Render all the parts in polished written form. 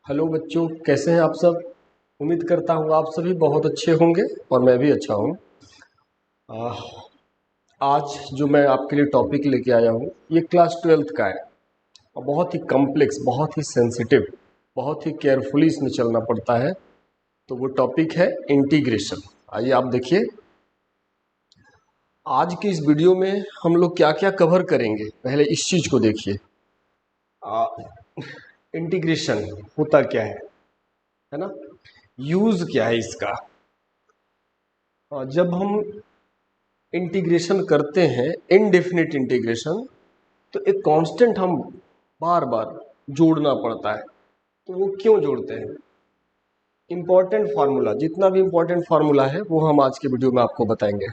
Hello बच्चों, कैसे हैं आप सब। उम्मीद करता हूँ आप सभी बहुत अच्छे होंगे और मैं भी अच्छा हूँ। आज जो मैं आपके लिए टॉपिक लेके आया हूँ ये क्लास 12th का है और बहुत ही कॉम्प्लेक्स, बहुत ही सेंसिटिव, बहुत ही केयरफुली इसमें चलना पड़ता है। तो वो टॉपिक है इंटीग्रेशन। आइए आप देखिए, आज के इस वीडियो में हम लोग क्या क्या कवर करेंगे। पहले इस चीज़ को देखिए, इंटीग्रेशन होता क्या है ना, यूज़ क्या है इसका। जब हम इंटीग्रेशन करते हैं, इनडेफिनिट इंटीग्रेशन, तो एक कांस्टेंट हम बार बार जोड़ना पड़ता है। तो वो क्यों जोड़ते हैं? इंपॉर्टेंट फार्मूला, जितना भी इंपॉर्टेंट फार्मूला है वो हम आज के वीडियो में आपको बताएंगे।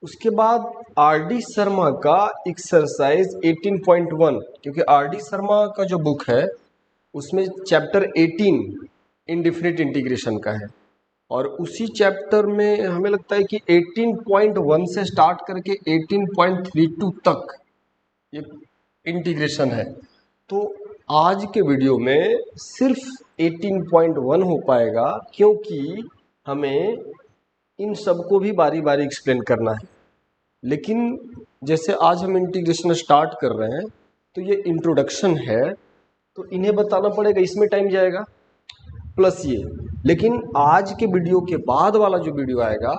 उसके बाद आर डी शर्मा का एक्सरसाइज 18.1, क्योंकि आर डी शर्मा का जो बुक है उसमें चैप्टर 18 इनडेफिनिट इंटीग्रेशन का है और उसी चैप्टर में हमें लगता है कि 18.1 से स्टार्ट करके 18.32 तक ये इंटीग्रेशन है। तो आज के वीडियो में सिर्फ 18.1 हो पाएगा, क्योंकि हमें इन सबको भी बारी बारी एक्सप्लेन करना है। लेकिन जैसे आज हम इंटीग्रेशन स्टार्ट कर रहे हैं तो ये इंट्रोडक्शन है, तो इन्हें बताना पड़ेगा, इसमें टाइम जाएगा प्लस ये। लेकिन आज के वीडियो के बाद वाला जो वीडियो आएगा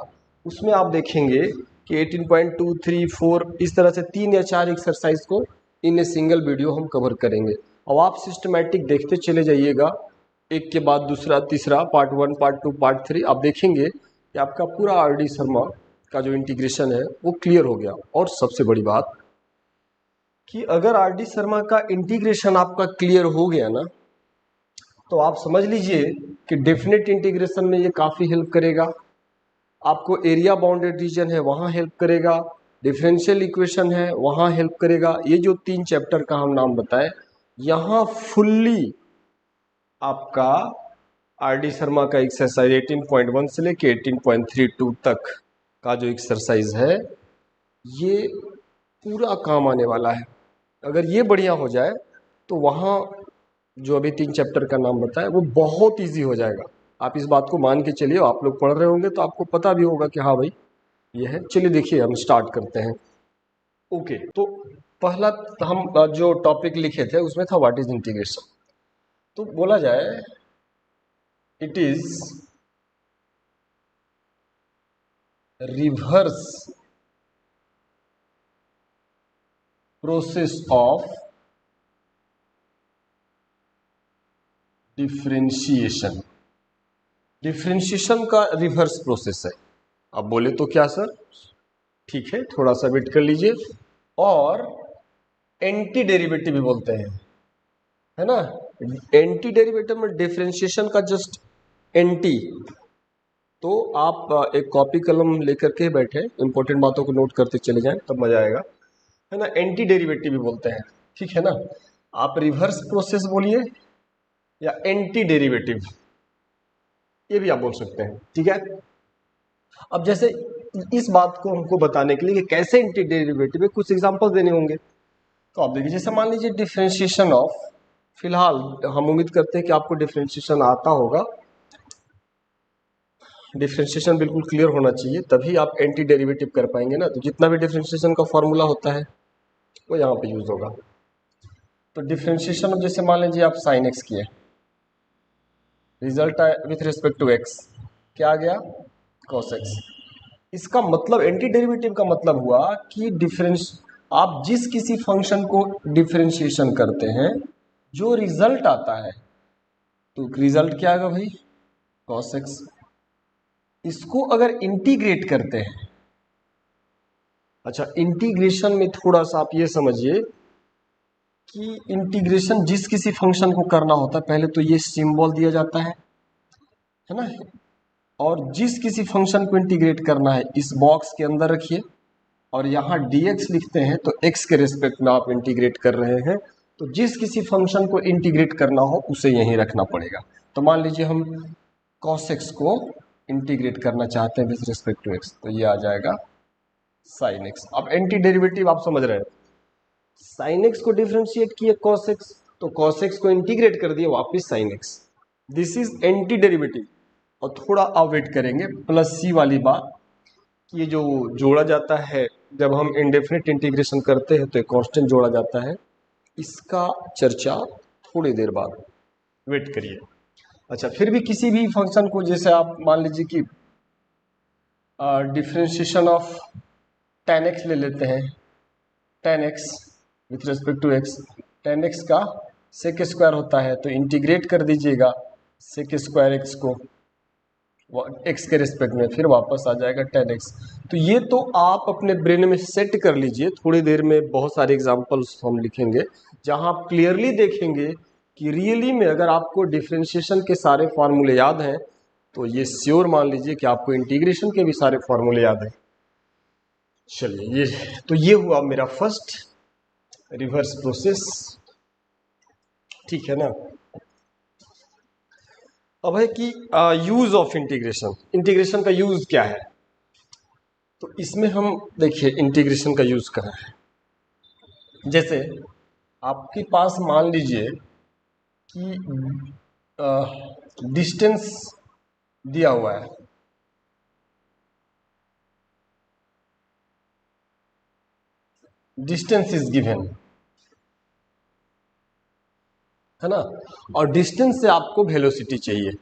उसमें आप देखेंगे कि 18.2, 3, 4 इस तरह से 3 या 4 एक्सरसाइज को इन ए सिंगल वीडियो हम कवर करेंगे। अब आप सिस्टमैटिक देखते चले जाइएगा, एक के बाद दूसरा, तीसरा, पार्ट 1, पार्ट 2, पार्ट 3, आप देखेंगे कि आपका पूरा आर डी शर्मा का जो इंटीग्रेशन है वो क्लियर हो गया। और सबसे बड़ी बात कि अगर आर डी शर्मा का इंटीग्रेशन आपका क्लियर हो गया ना, तो आप समझ लीजिए कि डेफिनेट इंटीग्रेशन में ये काफ़ी हेल्प करेगा आपको। एरिया बाउंडेड रीजन है वहाँ हेल्प करेगा, डिफरेंशियल इक्वेशन है वहाँ हेल्प करेगा। ये जो 3 चैप्टर का हम नाम बताए, यहाँ फुल्ली आपका आर डी शर्मा का एक्सरसाइज 18.1 से लेके 18.32 तक का जो एक्सरसाइज है ये पूरा काम आने वाला है। अगर ये बढ़िया हो जाए तो वहाँ जो अभी 3 चैप्टर का नाम बताया वो बहुत इजी हो जाएगा। आप इस बात को मान के चलिए, आप लोग पढ़ रहे होंगे तो आपको पता भी होगा कि हाँ भाई ये है। चलिए देखिए, हम स्टार्ट करते हैं। ओके, तो पहला हम जो टॉपिक लिखे थे उसमें था व्हाट इज इंटीग्रेशन। तो बोला जाए it is reverse process of differentiation. Differentiation का रिवर्स प्रोसेस है। अब बोले तो क्या सर, ठीक है, थोड़ा सा वेट कर लीजिए। और एंटी डेरिवेटिव भी बोलते हैं, है ना। एंटी डेरिवेटिव में डिफरेंशिएशन का जस्ट एंटी। तो आप एक कॉपी कलम लेकर के बैठे, इंपॉर्टेंट बातों को नोट करते चले जाएं, तब मजा आएगा, है ना। एंटी डेरिवेटिव भी बोलते हैं, ठीक है ना। आप रिवर्स प्रोसेस बोलिए या एंटी डेरिवेटिव, ये भी आप बोल सकते हैं, ठीक है। अब जैसे इस बात को हमको बताने के लिए कि कैसे एंटी डेरिवेटिव है, कुछ एग्जांपल देने होंगे। तो आप देखिए, जैसे मान लीजिए डिफरेंशिएशन ऑफ, फिलहाल हम उम्मीद करते हैं कि आपको डिफरेंशिएशन आता होगा। डिफरेंशिएशन बिल्कुल क्लियर होना चाहिए, तभी आप एंटी डेरिवेटिव कर पाएंगे ना। तो जितना भी डिफरेंशिएशन का फॉर्मूला होता है वो यहाँ पे यूज होगा। तो डिफरेंशिएशन, जैसे मान लीजिए आप साइन एक्स किए, रिजल्ट आया विथ रिस्पेक्ट टू एक्स, क्या आ गया, कॉस एक्स। इसका मतलब, एंटी डेरिवेटिव का मतलब हुआ कि डिफरेंस, आप जिस किसी फंक्शन को डिफरेंशिएशन करते हैं जो रिजल्ट आता है, तो रिजल्ट क्या आएगा भाई, कॉस एक्स। इसको अगर इंटीग्रेट करते हैं, अच्छा इंटीग्रेशन में थोड़ा सा आप ये समझिए कि इंटीग्रेशन जिस किसी फंक्शन को करना होता है पहले तो ये सिंबल दिया जाता है ना। और जिस किसी फंक्शन को इंटीग्रेट करना है इस बॉक्स के अंदर रखिए, और यहाँ dx लिखते हैं तो x के रिस्पेक्ट में आप इंटीग्रेट कर रहे हैं। तो जिस किसी फंक्शन को इंटीग्रेट करना हो उसे यहीं रखना पड़ेगा। तो मान लीजिए हम cos x को इंटीग्रेट करना चाहते हैं विथ रिस्पेक्ट टू x, तो ये आ जाएगा sin x। अब एंटी डेरिवेटिव आप समझ रहे हैं, sin x को डिफ्रेंशिएट किए cos x, तो cos x को इंटीग्रेट कर दिया वापस sin x। This is anti derivative. और थोड़ा आप वेट करेंगे प्लस सी वाली बात, ये जो जोड़ा जाता है जब हम इंडेफिनिट इंटीग्रेशन करते हैं तो एक कांस्टेंट जोड़ा जाता है, इसका चर्चा थोड़ी देर बाद, वेट करिए। अच्छा, फिर भी किसी भी फंक्शन को, जैसे आप मान लीजिए कि डिफरेंशिएशन ऑफ tan x ले लेते हैं, tan x with respect to x, tan x का sec स्क्वायर होता है तो इंटीग्रेट कर दीजिएगा sec स्क्वायर x को x के रिस्पेक्ट में, फिर वापस आ जाएगा tan x। तो ये तो आप अपने ब्रेन में सेट कर लीजिए, थोड़ी देर में बहुत सारे एग्जांपल्स हम लिखेंगे जहां आप क्लियरली देखेंगे कि रियली में अगर आपको डिफरेंशिएशन के सारे फार्मूले याद हैं तो ये श्योर मान लीजिए कि आपको इंटीग्रेशन के भी सारे फार्मूले याद हैं। चलिए, ये हुआ मेरा फर्स्ट रिवर्स प्रोसेस, ठीक है ना। अब है कि यूज ऑफ इंटीग्रेशन, इंटीग्रेशन का यूज क्या है। तो इसमें हम देखिए इंटीग्रेशन का यूज क्या है। जैसे आपके पास मान लीजिए कि डिस्टेंस दिया हुआ है, डिस्टेंस इज गिवन, है ना, और डिस्टेंस से आपको वेलोसिटी चाहिए।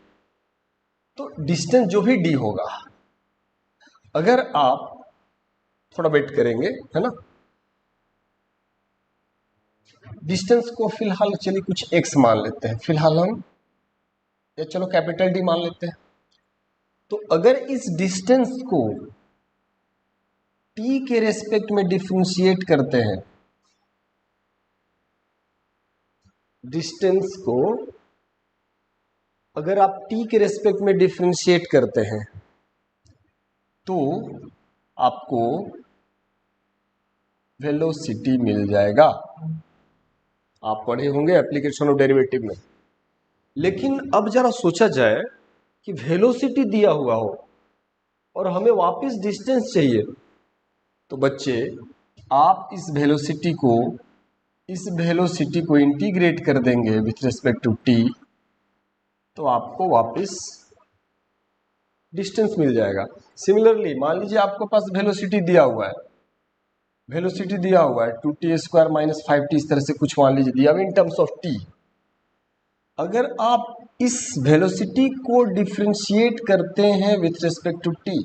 तो डिस्टेंस जो भी डी होगा, अगर आप थोड़ा वेट करेंगे, है ना, डिस्टेंस को फिलहाल चलिए कुछ एक्स मान लेते हैं, फिलहाल हम, या चलो कैपिटल डी मान लेते हैं। तो अगर इस डिस्टेंस को टी के रेस्पेक्ट में डिफरेंशिएट करते हैं, डिस्टेंस को अगर आप टी के रेस्पेक्ट में डिफरेंशिएट करते हैं तो आपको वेलोसिटी मिल जाएगा। आप पढ़े होंगे एप्लीकेशन ऑफ डेरिवेटिव में। लेकिन अब जरा सोचा जाए कि वेलोसिटी दिया हुआ हो और हमें वापस डिस्टेंस चाहिए, तो बच्चे आप इस वेलोसिटी को इंटीग्रेट कर देंगे विथ रिस्पेक्ट टू टी, तो आपको वापस डिस्टेंस मिल जाएगा। सिमिलरली मान लीजिए आपके पास वेलोसिटी दिया हुआ है, 2t स्क्वायर माइनस 5t, इस तरह से कुछ मान लीजिए दिया हुआ इन टर्म्स ऑफ टी। अगर आप इस वेलोसिटी को डिफरेंशिएट करते हैं विथ रिस्पेक्ट टू टी,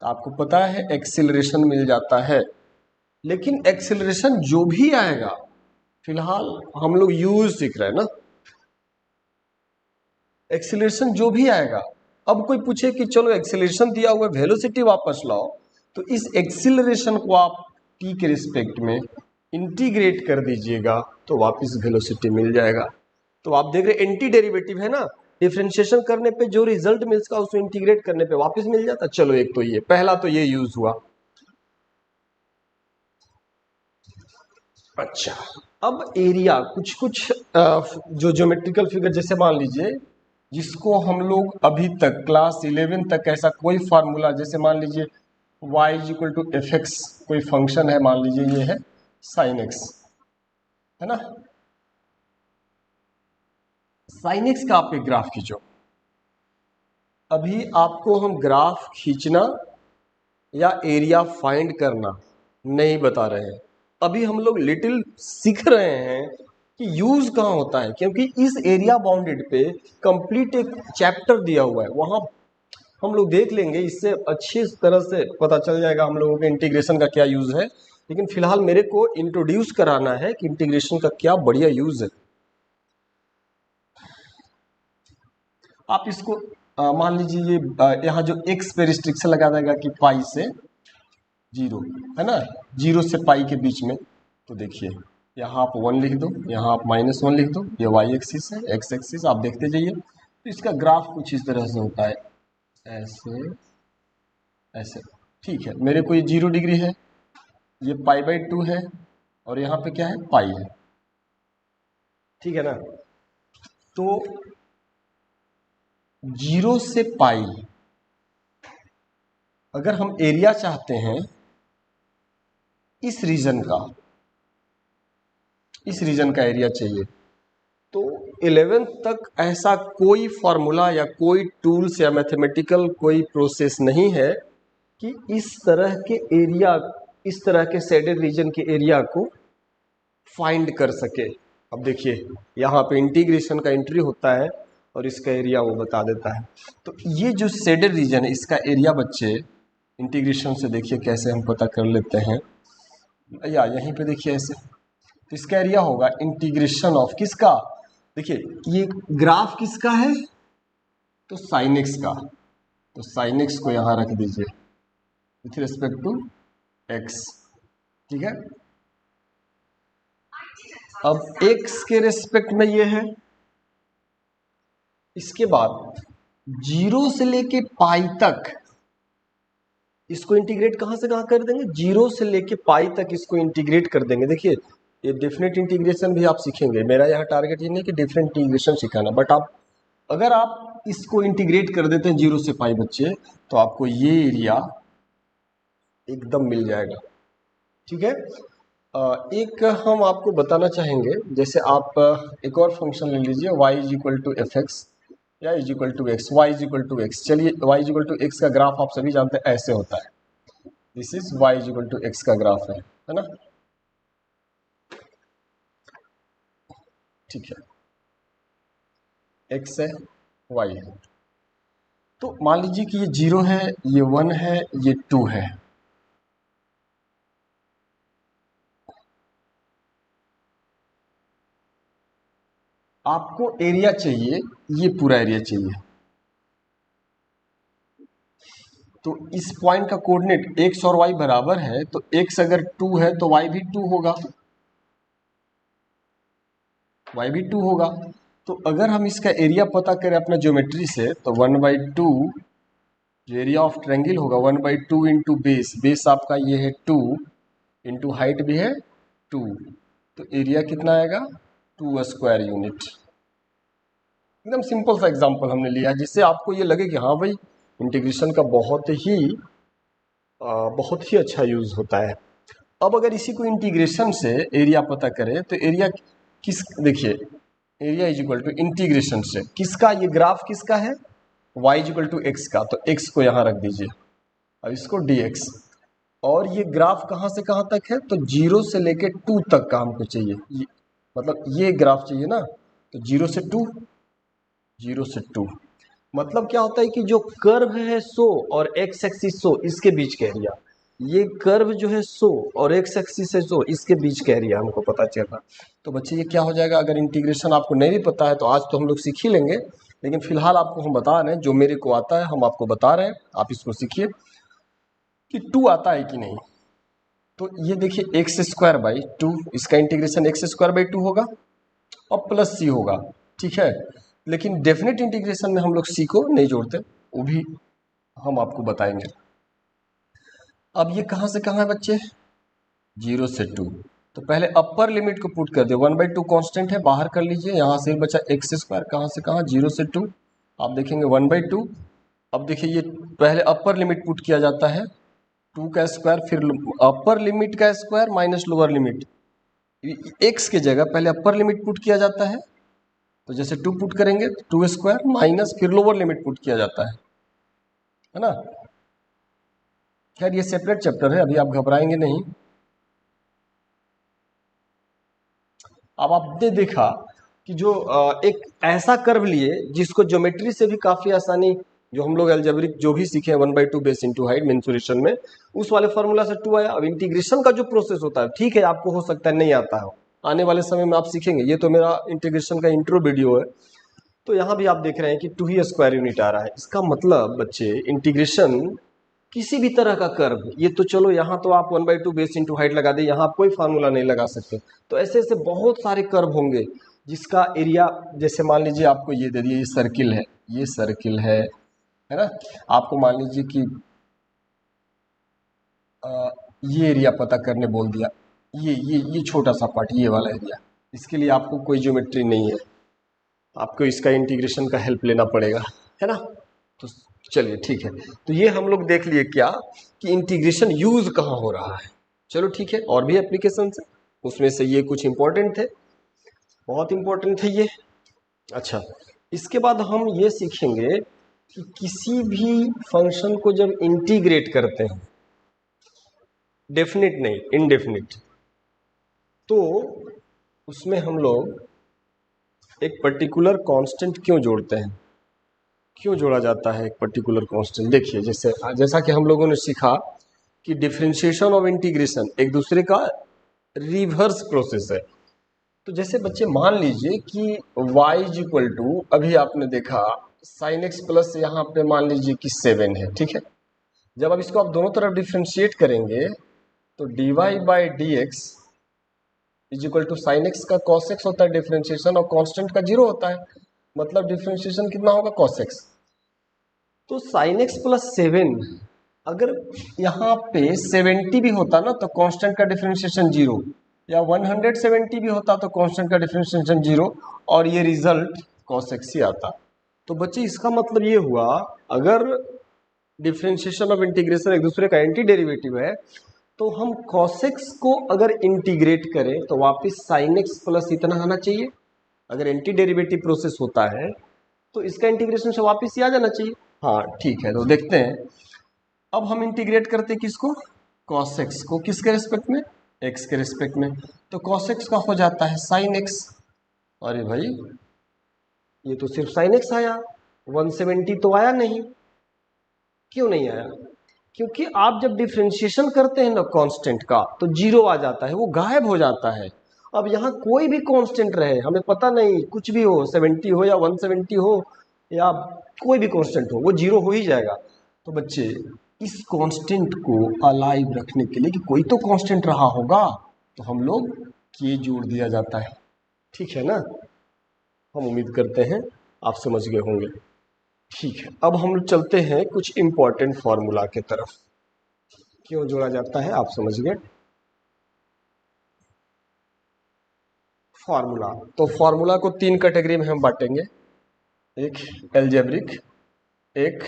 तो आपको पता है एक्सीलरेशन मिल जाता है। लेकिन एक्सीलरेशन जो भी आएगा, फिलहाल हम लोग यूज सीख रहे हैं ना, एक्सीलरेशन जो भी आएगा, अब कोई पूछे कि चलो एक्सीलरेशन दिया हुआ है वेलोसिटी वापस लाओ, तो इस एक्सीलरेशन को आप टी के रिस्पेक्ट में इंटीग्रेट कर दीजिएगा तो वापस वेलोसिटी मिल जाएगा। तो आप देख रहे एंटी डेरिवेटिव है ना, डिफरेंशिएशन करने पे जो रिजल्ट मिलता है उसको इंटीग्रेट करने पे वापस मिल जाता। चलो, एक तो ये पहला तो ये यूज हुआ। अच्छा, अब एरिया कुछ जो ज्योमेट्रिकल फिगर, जैसे मान लीजिए जिसको हम लोग अभी तक क्लास 11 तक ऐसा कोई फार्मूला, जैसे मान लीजिए y is equal to F x कोई फंक्शन है, मान लीजिए ये है साइन एक्स, है ना, साइन एक्स का आप एक ग्राफ खींचो। अभी आपको हम ग्राफ खींचना या एरिया फाइंड करना नहीं बता रहे हैं, अभी हम लोग लिटिल सीख रहे हैं कि यूज कहाँ होता है, क्योंकि इस एरिया बाउंडेड पे कंप्लीट एक चैप्टर दिया हुआ है, वहां हम लोग देख लेंगे, इससे अच्छी तरह से पता चल जाएगा हम लोगों के इंटीग्रेशन का क्या यूज है। लेकिन फिलहाल मेरे को इंट्रोड्यूस कराना है कि इंटीग्रेशन का क्या बढ़िया यूज है। आप इसको मान लीजिए ये यहाँ जो x पे रिस्ट्रिक्शन लगा देगा कि पाई से 0, है ना, 0 से पाई के बीच में। तो देखिए यहाँ आप 1 लिख दो, यहाँ आप -1 लिख दो, ये y एक्सिस है, x एक्सिस आप देखते जाइए। तो इसका ग्राफ कुछ इस तरह से होता है, ऐसे ऐसे, ठीक है। मेरे को ये 0 डिग्री है, ये π/2 है, और यहाँ पे क्या है, पाई है, ठीक है ना। तो 0 से पाई, अगर हम एरिया चाहते हैं इस रीजन का एरिया चाहिए, तो 11th तक ऐसा कोई फॉर्मूला या कोई टूल्स या मैथमेटिकल कोई प्रोसेस नहीं है कि इस तरह के एरिया, इस तरह के शेडेड रीजन के एरिया को फाइंड कर सके। अब देखिए यहाँ पे इंटीग्रेशन का एंट्री होता है और इसका एरिया वो बता देता है। तो ये जो शेडेड रीजन है इसका एरिया बच्चे इंटीग्रेशन से देखिए कैसे हम पता कर लेते हैं, या यहीं पे देखिए ऐसे, तो इसका एरिया होगा इंटीग्रेशन ऑफ किसका, देखिए ये ग्राफ किसका है, तो साइन एक्स का, तो साइन एक्स को यहां रख दीजिए विथ रिस्पेक्ट टू एक्स, ठीक है। अब एक्स के रिस्पेक्ट में ये है, इसके बाद 0 से लेके पाई तक इसको इंटीग्रेट कहां से कहां कर देंगे, 0 से लेके पाई तक इसको इंटीग्रेट कर देंगे। देखिए ये डिफरेंट इंटीग्रेशन भी आप सीखेंगे, मेरा यहाँ टारगेट ये नहीं कि डिफरेंट इंटीग्रेशन सिखाना, बट आप अगर आप इसको इंटीग्रेट कर देते हैं 0 से पाई बच्चे, तो आपको ये एरिया एकदम मिल जाएगा, ठीक है। एक हम आपको बताना चाहेंगे, जैसे आप एक और फंक्शन ले लीजिए y is equal to F X या is equal to X, Y is equal to X. चलिए y is equal to x का ग्राफ आप सभी जानते हैं ऐसे होता है, this is y is equal to x का ग्राफ है ना, ठीक है, x है y है। तो मान लीजिए कि ये 0 है, ये 1 है, ये 2 है। आपको एरिया चाहिए, ये पूरा एरिया चाहिए, तो इस पॉइंट का कोऑर्डिनेट x और y बराबर है, तो x अगर 2 है तो y भी 2 होगा, y भी 2 होगा। तो अगर हम इसका एरिया पता करें अपना ज्योमेट्री से, तो 1/2 जो एरिया ऑफ ट्रायंगल होगा 1/2 इंटू बेस, बेस आपका ये है 2 इंटू हाइट भी है 2, तो एरिया कितना आएगा 2 स्क्वायर यूनिट। एकदम सिंपल सा एग्जांपल हमने लिया जिससे आपको ये लगे कि हाँ भाई इंटीग्रेशन का बहुत ही अच्छा यूज होता है। अब अगर इसी को इंटीग्रेशन से एरिया पता करें, तो एरिया किस, देखिए area is equal to integration से किसका, ये ग्राफ किसका है y is equal to x का, तो x को यहाँ रख दीजिए और इसको dx, और ये ग्राफ कहाँ से कहाँ तक है, तो 0 से लेके 2 तक का हमको चाहिए, मतलब ये ग्राफ चाहिए ना, तो 0 से 2, 0 से 2 मतलब क्या होता है कि जो कर्व है 100 और x एक्सिस 100 इसके बीच का एरिया, ये कर्व जो है 100 और x एक्सिस है 100 इसके बीच का एरिया हमको पता चलना। तो बच्चे ये क्या हो जाएगा, अगर इंटीग्रेशन आपको नहीं भी पता है तो आज तो हम लोग सीख ही लेंगे, लेकिन फिलहाल आपको हम बता रहे हैं जो मेरे को आता है, हम आपको बता रहे हैं, आप इसको सीखिए कि 2 आता है कि नहीं। तो ये देखिए एक्स स्क्वायर बाई 2, इसका इंटीग्रेशन एक्स स्क्वायर बाई 2 होगा और प्लस सी होगा, ठीक है। लेकिन डेफिनेट इंटीग्रेशन में हम लोग सी को नहीं जोड़ते, वो भी हम आपको बताएंगे। अब ये कहाँ से कहाँ है बच्चे, 0 से 2, तो पहले अपर लिमिट को पुट कर दिया, 1/2 कांस्टेंट है, बाहर कर लीजिए, यहाँ से बचा एक्स स्क्वायर, कहाँ से कहाँ 0 से 2, आप देखेंगे 1/2। अब देखिए ये पहले अपर लिमिट पुट किया जाता है 2 का स्क्वायर, फिर अपर लिमिट का square minus lower limit, x के जगह पहले अपर लिमिट पुट किया जाता है, तो जैसे 2 पुट करेंगे 2 स्क्वायर माइनस फिर लोअर लिमिट पुट किया जाता है ना। खैर ये सेपरेट चैप्टर है, अभी आप घबराएंगे नहीं। अब आपने देखा कि जो एक ऐसा कर्व लिए जिसको ज्योमेट्री से भी काफी आसानी, जो हम लोग अलजेब्रिक जो भी सीखे 1/2 बेस इंटू हाइट मेंसुरेशन में, उस वाले फॉर्मूला से 2 आया। अब इंटीग्रेशन का जो प्रोसेस होता है, ठीक है आपको हो सकता है नहीं आता है, आने वाले समय में आप सीखेंगे, ये तो मेरा इंटीग्रेशन का इंट्रो वीडियो है। तो यहाँ भी आप देख रहे हैं कि 2 ही स्क्वायर यूनिट आ रहा है, इसका मतलब बच्चे इंटीग्रेशन किसी भी तरह का कर्व, ये तो चलो यहाँ तो आप 1/2 बेस इंटू हाइट लगा दे, यहाँ आप कोई फार्मूला नहीं लगा सकते, तो ऐसे ऐसे बहुत सारे कर्व होंगे जिसका एरिया, जैसे मान लीजिए आपको ये दे दिया, ये सर्किल है, ये सर्किल है ना, आपको मान लीजिए कि ये एरिया पता करने बोल दिया, ये छोटा सा पार्ट, ये वाला एरिया, इसके लिए आपको कोई ज्योमेट्री नहीं है, आपको इसका इंटीग्रेशन का हेल्प लेना पड़ेगा, है ना। तो चलिए ठीक है, तो ये हम लोग देख लिए क्या कि इंटीग्रेशन यूज कहाँ हो रहा है। चलो ठीक है, और भी एप्लीकेशन है उसमें से ये कुछ इंपॉर्टेंट थे, बहुत इंपॉर्टेंट है ये। अच्छा, इसके बाद हम ये सीखेंगे कि किसी भी फंक्शन को जब इंटीग्रेट करते हैं, डेफिनिट नहीं इनडेफिनिट, तो उसमें हम लोग एक पर्टिकुलर कांस्टेंट क्यों जोड़ते हैं, क्यों जोड़ा जाता है एक पर्टिकुलर कांस्टेंट। देखिए, जैसे जैसा कि हम लोगों ने सीखा कि डिफरेंशिएशन और इंटीग्रेशन एक दूसरे का रिवर्स प्रोसेस है। तो जैसे बच्चे मान लीजिए कि y इज इक्वल टू, अभी आपने देखा साइन एक्स प्लस यहाँ पे मान लीजिए कि 7 है, ठीक है। जब अब इसको आप दोनों तरफ डिफ्रेंशिएट करेंगे तो dy by d x is equal to sine x का कॉस एक्स होता है डिफ्रेंशिएशन, और कांस्टेंट का 0 होता है, मतलब डिफ्रेंशिएशन कितना होगा, कॉस एक्स। तो साइन एक्स प्लस 7, अगर यहाँ पे 70 भी होता ना तो कांस्टेंट का डिफरेंशिएशन 0, या 170 भी होता तो कांस्टेंट का डिफरेंशिएशन 0, और ये रिजल्ट cos x ही आता। तो बच्चे इसका मतलब ये हुआ, अगर डिफरेंशिएशन ऑफ इंटीग्रेशन एक दूसरे का एंटी डेरिवेटिव है, तो हम cos x को अगर इंटीग्रेट करें तो वापस sin x प्लस इतना आना चाहिए। अगर एंटी डेरिवेटिव प्रोसेस होता है तो इसका इंटीग्रेशन से वापस ही आ जाना चाहिए। हाँ ठीक है, तो देखते हैं। अब हम इंटीग्रेट करते हैं किसको, cos x को, किसके रिस्पेक्ट में, x के रिस्पेक्ट में। तो cos x का हो जाता है sin x। अरे भाई, ये तो सिर्फ sin x आया, 170 तो आया नहीं। क्यों नहीं आया, क्योंकि आप जब डिफ्रेंशिएशन करते हैं ना कांस्टेंट का तो 0 आ जाता है, वो गायब हो जाता है। अब यहाँ कोई भी कांस्टेंट रहे, हमें पता नहीं, कुछ भी हो, 70 हो या 170 हो या कोई भी कांस्टेंट हो, वो 0 हो ही जाएगा। तो बच्चे, इस कांस्टेंट को अलाइव रखने के लिए कि कोई तो कांस्टेंट रहा होगा, तो हम लोग के जोड़ दिया जाता है। ठीक है ना, हम उम्मीद करते हैं आप समझ गए होंगे। ठीक है, अब हम लोग चलते हैं कुछ इंपॉर्टेंट फॉर्मूला के तरफ। क्यों जोड़ा जाता है आप समझ गए। फॉर्मूला, तो फॉर्मूला को 3 कैटेगरी में हम बांटेंगे, एक एल्जेब्रिक, एक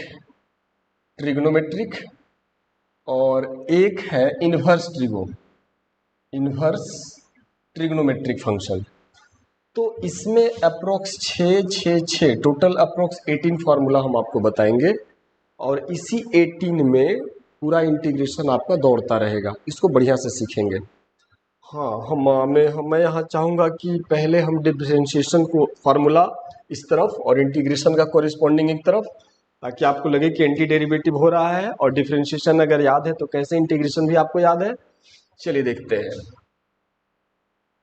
ट्रिग्नोमेट्रिक, और एक है इन्वर्स ट्रिग्नोमेट्रिक फंक्शन। तो इसमें अप्रोक्स 6 टोटल अप्रोक्स 18 फार्मूला हम आपको बताएंगे, और इसी 18 में पूरा इंटीग्रेशन आपका दौड़ता रहेगा, इसको बढ़िया से सीखेंगे। हाँ, मैं यहाँ चाहूँगा कि पहले हम डिफरेंशिएशन को फार्मूला इस तरफ और इंटीग्रेशन का कोरिस्पॉन्डिंग एक तरफ, ताकि आपको लगे कि एंटी डेरिवेटिव हो रहा है, और डिफरेंशिएशन अगर याद है तो कैसे इंटीग्रेशन भी आपको याद है। चलिए देखते हैं।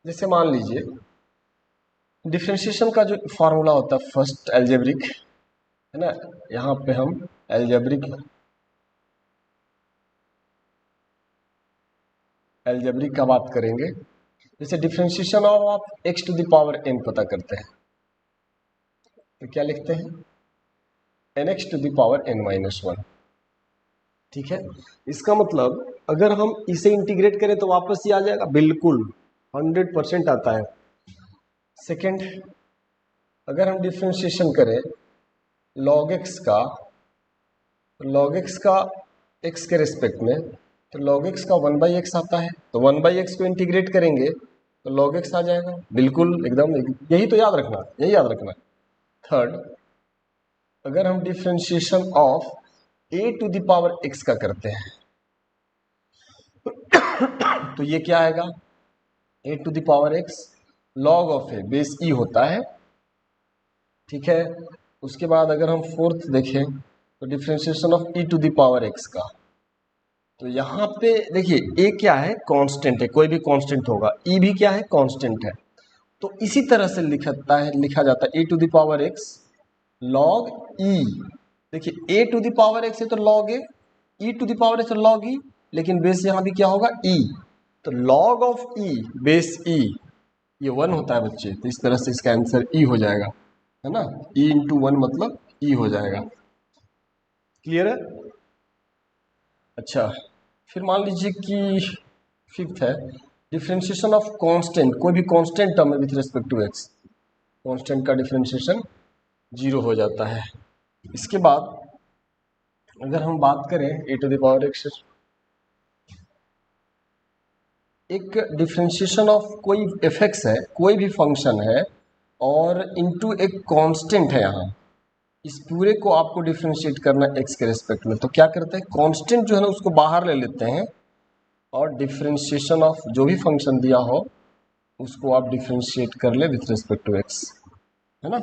जैसे मान लीजिए डिफरेंशिएशन का जो फार्मूला होता है फर्स्ट एल्जेब्रिक, है ना, यहाँ पे हम एल्जेब्रिक का बात करेंगे। जैसे differentiation of x to the power n पता करते हैं, तो क्या लिखते हैं, n x to the power n minus 1। ठीक है, इसका मतलब अगर हम इसे इंटीग्रेट करें तो वापस ही आ जाएगा, बिल्कुल 100% आता है। सेकेंड, अगर हम डिफरेंशिएशन करें log x का x के रिस्पेक्ट में, तो log x का 1/x आता है, तो 1/x को इंटीग्रेट करेंगे तो log x आ जाएगा, बिल्कुल एकदम, यही तो याद रखना, यही याद रखना। थर्ड, अगर हम differentiation of a to the power x का करते हैं तो ये क्या आएगा, a to the power x log of a base e होता है। ठीक है, उसके बाद अगर हम फोर्थ देखें तो differentiation of e to the power x का, तो यहाँ पे देखिए a क्या है, कांस्टेंट है, कोई भी कांस्टेंट होगा, e भी क्या है, कांस्टेंट है। तो इसी तरह से लिखा जाता है e to the power x log e। देखिए a to the power x है तो log a, e to the power x तो log e, लेकिन बेस यहाँ भी क्या होगा, e, तो log of e base e, ये 1 होता है बच्चे, तो इस तरह से इसका आंसर e हो जाएगा, है ना, e इंटू 1 मतलब e हो जाएगा। क्लियर है। अच्छा, फिर मान लीजिए कि फिफ्थ है डिफरेंशिएशन ऑफ कांस्टेंट, कोई भी कांस्टेंट टर्म है with respect to x, constant का डिफरेंशिएशन 0 हो जाता है। इसके बाद अगर हम बात करें ए टू द पावर एक्स, एक डिफ्रेंशिएशन ऑफ कोई एफेक्ट्स है, कोई भी फंक्शन है और इनटू एक कांस्टेंट है यहाँ, इस पूरे को आपको डिफ्रेंशिएट करना एक्स के रेस्पेक्ट में, तो क्या करते हैं कांस्टेंट जो है ना उसको बाहर ले लेते हैं और डिफ्रेंशिएशन ऑफ जो भी फंक्शन दिया हो उसको आप डिफ्रेंशिएट कर ले विथ रिस्पेक्ट टू एक्स, है ना।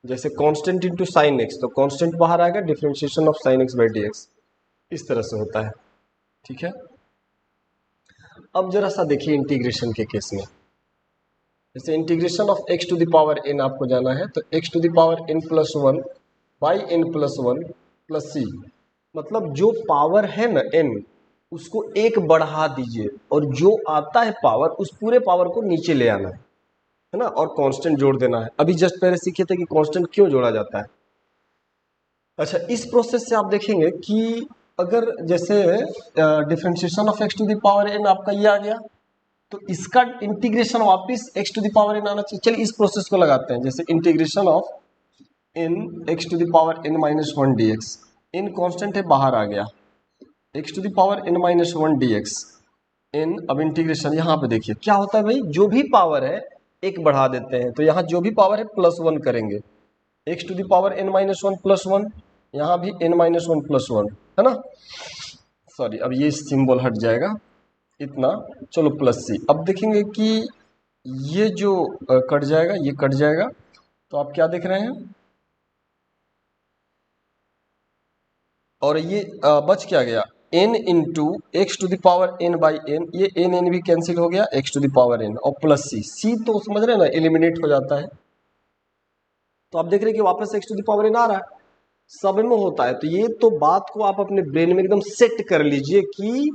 जैसे कांस्टेंट इनटू साइन एक्स, तो कांस्टेंट बाहर आएगा, differentiation of sine x by d x, इस तरह से होता है, ठीक है। अब जरा सा देखिए इंटीग्रेशन के केस में, जैसे integration of x to the power N आपको जाना है, तो x to the power N plus one by N plus one plus C, मतलब जो पावर है ना एन उसको एक बढ़ा दीजिए और जो आता है पावर उस पूरे पावर को नीचे ले आना है ना, और कांस्टेंट जोड़ देना है। अभी जस्ट पहले सीखे थे कि कांस्टेंट क्यों जोड़ा जाता है। अच्छा, इस प्रोसेस से आप देखेंगे कि अगर जैसे differentiation of x to the power N आपका ये आ गया, तो इसका इंटीग्रेशन वापस x to the power N आना चाहिए। चलिए इस प्रोसेस को लगाते हैं, जैसे integration of N X to the power N minus one D X, N constant है बाहर आ गया, x to the power N minus one D X N, अब इंटीग्रेशन यहाँ पे देखिए क्या होता है भाई, जो भी पावर है एक बढ़ा देते हैं, तो यहाँ जो भी पावर है प्लस वन करेंगे, x to the power N minus one plus one, यहाँ भी n minus one plus one, है ना। सॉरी, अब ये सिंबल हट जाएगा इतना, चलो प्लस सी। अब देखेंगे कि ये जो कट जाएगा ये कट जाएगा, तो आप क्या देख रहे हैं, और ये बच क्या गया, n into x to the power n by n, ये n n भी कैंसिल हो गया, x to the power n और प्लस सी, सी तो समझ रहे हैं ना एलिमिनेट हो जाता है, तो आप देख रहे हैं कि वापस x to the power n आ रहा है, सब में होता है। तो ये तो बात को आप अपने ब्रेन में एकदम सेट कर लीजिए कि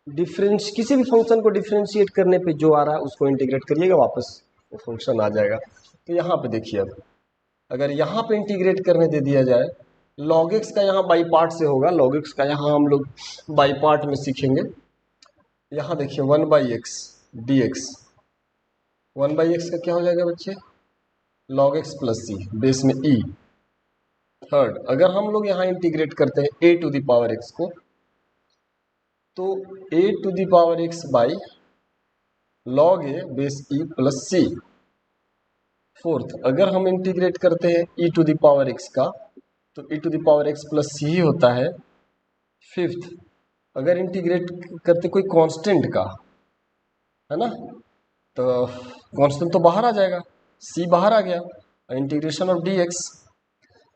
डिफरेंस, किसी भी फंक्शन को डिफरेंशिएट करने पे जो आ रहा है उसको इंटीग्रेट करिएगा, वापस वो फंक्शन आ जाएगा। तो यहाँ पे देखिए, अब अगर यहाँ पे इंटीग्रेट करने दे दिया जाए, log x का यहाँ बाई पार्ट से होगा, log x का यहाँ हम लोग बाई पार्ट में सीखेंगे। यहाँ देखिए one by x D x, one by x का क्या हो जाएगा बच्चे, log x plus c base में e। थर्ड, अगर हम लोग यहाँ इंटीग्रेट करते हैं a to the power x को, तो a to the power x by log a base e plus C. Fourth, अगर हम इंटीग्रेट करते हैं e to the power x का, तो e to the power x plus सी ही होता है। फिफ्थ, अगर इंटीग्रेट करते कोई कांस्टेंट का, है ना, तो कांस्टेंट तो बाहर आ जाएगा, c बाहर आ गया, इंटीग्रेशन ऑफ dx।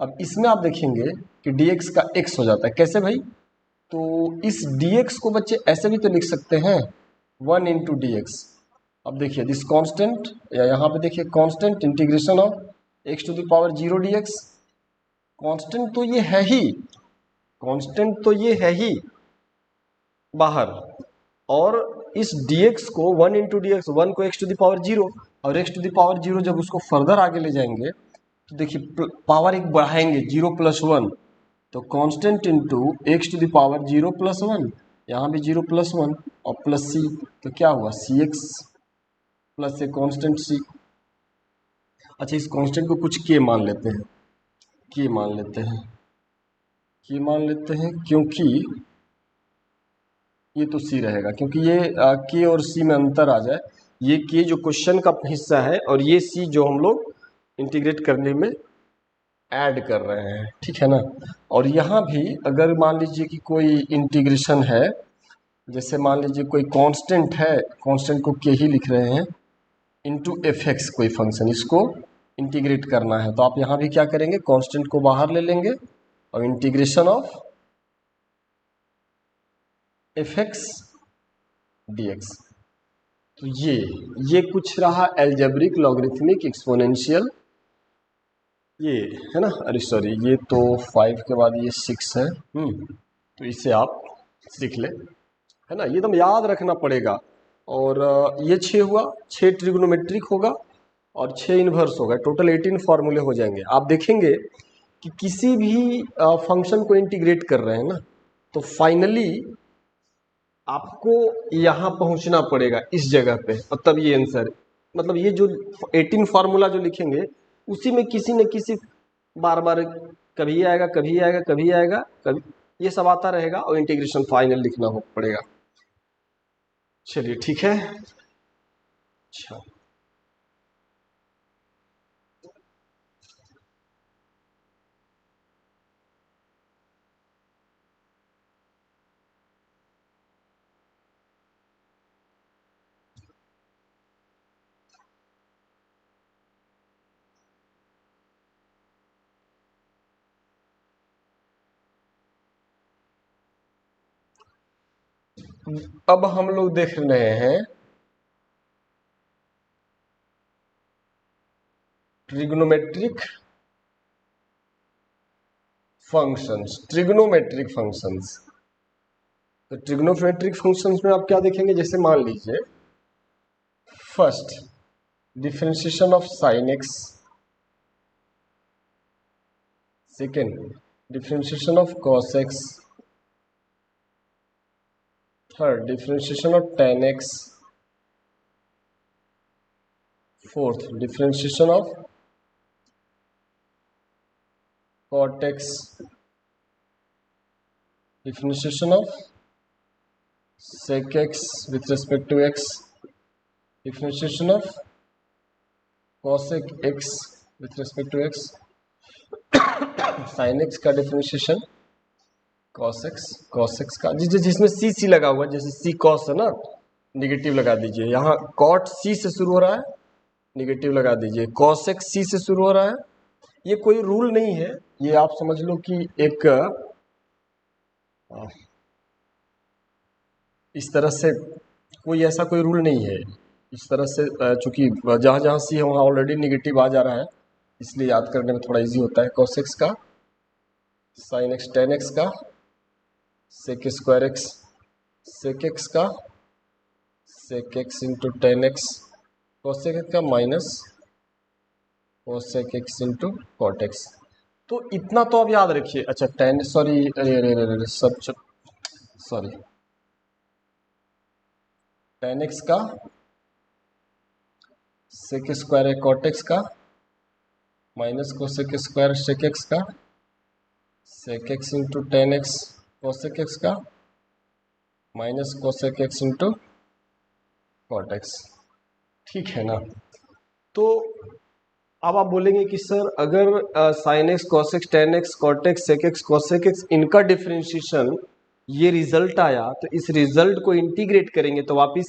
अब इसमें आप देखेंगे कि dx का x हो जाता है, कैसे भाई, तो इस dx को बच्चे ऐसे भी तो लिख सकते हैं, वन इंटू डी एक्स। अब देखिए दिस कांस्टेंट, या यहाँ पे देखिए constant integration of x to the power zero d x, constant तो ये है ही, कांस्टेंट तो ये है ही बाहर, और इस dx को one into D x, one को X to the power zero, और X to the power zero जब उसको फर्दर आगे ले जाएंगे तो देखिए पावर एक बढ़ाएंगे, जीरो प्लस वन, तो constant into x to the power zero plus one, यहाँ भी जीरो प्लस वन और प्लस सी, तो क्या हुआ c x plus a constant c. अच्छा, इस कांस्टेंट को कुछ के मान लेते हैं, के मान लेते हैं, के मान लेते हैं, क्योंकि ये तो सी रहेगा, क्योंकि ये के और सी में अंतर आ जाए, ये के जो क्वेश्चन का हिस्सा है और ये सी जो हम लोग इंटीग्रेट करने में ऐड कर रहे हैं, ठीक है ना। और यहाँ भी अगर मान लीजिए कि कोई इंटीग्रेशन है, जैसे मान लीजिए कोई कांस्टेंट है, कांस्टेंट को के ही लिख रहे हैं, इनटू एफ एक्स कोई फंक्शन, इसको इंटीग्रेट करना है, तो आप यहाँ भी क्या करेंगे, कांस्टेंट को बाहर ले लेंगे और integration of F x D X. तो ये कुछ रहा एल्जेब्रिक लॉगरिथमिक एक्सपोनेंशियल, ये है ना, अरे सॉरी ये तो 5 के बाद ये 6 है, तो इसे आप सीख ले, है ना, ये एकदम याद रखना पड़ेगा। और ये 6 हुआ, 6 ट्रिग्नोमेट्रिक होगा और 6 इन्वर्स होगा, टोटल 18 फार्मूले हो जाएंगे। आप देखेंगे कि किसी भी फंक्शन को इंटीग्रेट कर रहे हैं ना, तो फाइनली आपको यहाँ पहुँचना पड़ेगा इस जगह पे, और तब ये आंसर, मतलब ये जो 18 फार्मूला जो लिखेंगे उसी में किसी न किसी बार बार कभी आएगा कभी आएगा कभी आएगा कभी, ये सब आता रहेगा और इंटीग्रेशन फाइनल लिखना हो पड़ेगा। चलिए ठीक है। अच्छा, अब हम लोग देख रहे हैं ट्रिग्नोमेट्रिक फंक्शंस। ट्रिग्नोमेट्रिक फंक्शंस, तो ट्रिग्नोमेट्रिक फंक्शंस में आप क्या देखेंगे, जैसे मान लीजिए first differentiation of sine x, second differentiation of cos x, third differentiation of ten x, fourth differentiation of cot x, differentiation of sec x with respect to x, differentiation of cosec x with respect to x, sin x का differentiation cos x का जिसमें सी लगा हुआ है, जैसे सी cos है ना, negative लगा दीजिए। यहाँ cot c से शुरू हो रहा है, निगेटिव लगा दीजिए। cos x c से शुरू हो रहा है। ये कोई रूल नहीं है, ये आप समझ लो कि एक इस तरह से कोई ऐसा कोई रूल नहीं है। इस तरह से चूंकि जहाँ जहाँ सी है वहाँ ऑलरेडी निगेटिव आ जा रहा है, इसलिए याद करने में थोड़ा इजी होता है। cos x का, sin x tan x का, sec square X, sec x का, sec x into tan X, cosec x का minus cosec x into cot x। तो इतना तो आप याद रखिए। अच्छा टेन, सॉरी सब सॉरी, टेन एक्स का, सेक स्क्वायर है कॉट एक्स का, minus cosec square sec X का, sec X into tan X cosec X का, minus cosec X into cot X. ठीक है ना। तो अब आप बोलेंगे कि सर अगर sine x cos x tan x cot x sec x cosec x इनका डिफरेंशिएशन ये रिजल्ट आया, तो इस रिजल्ट को इंटीग्रेट करेंगे तो वापिस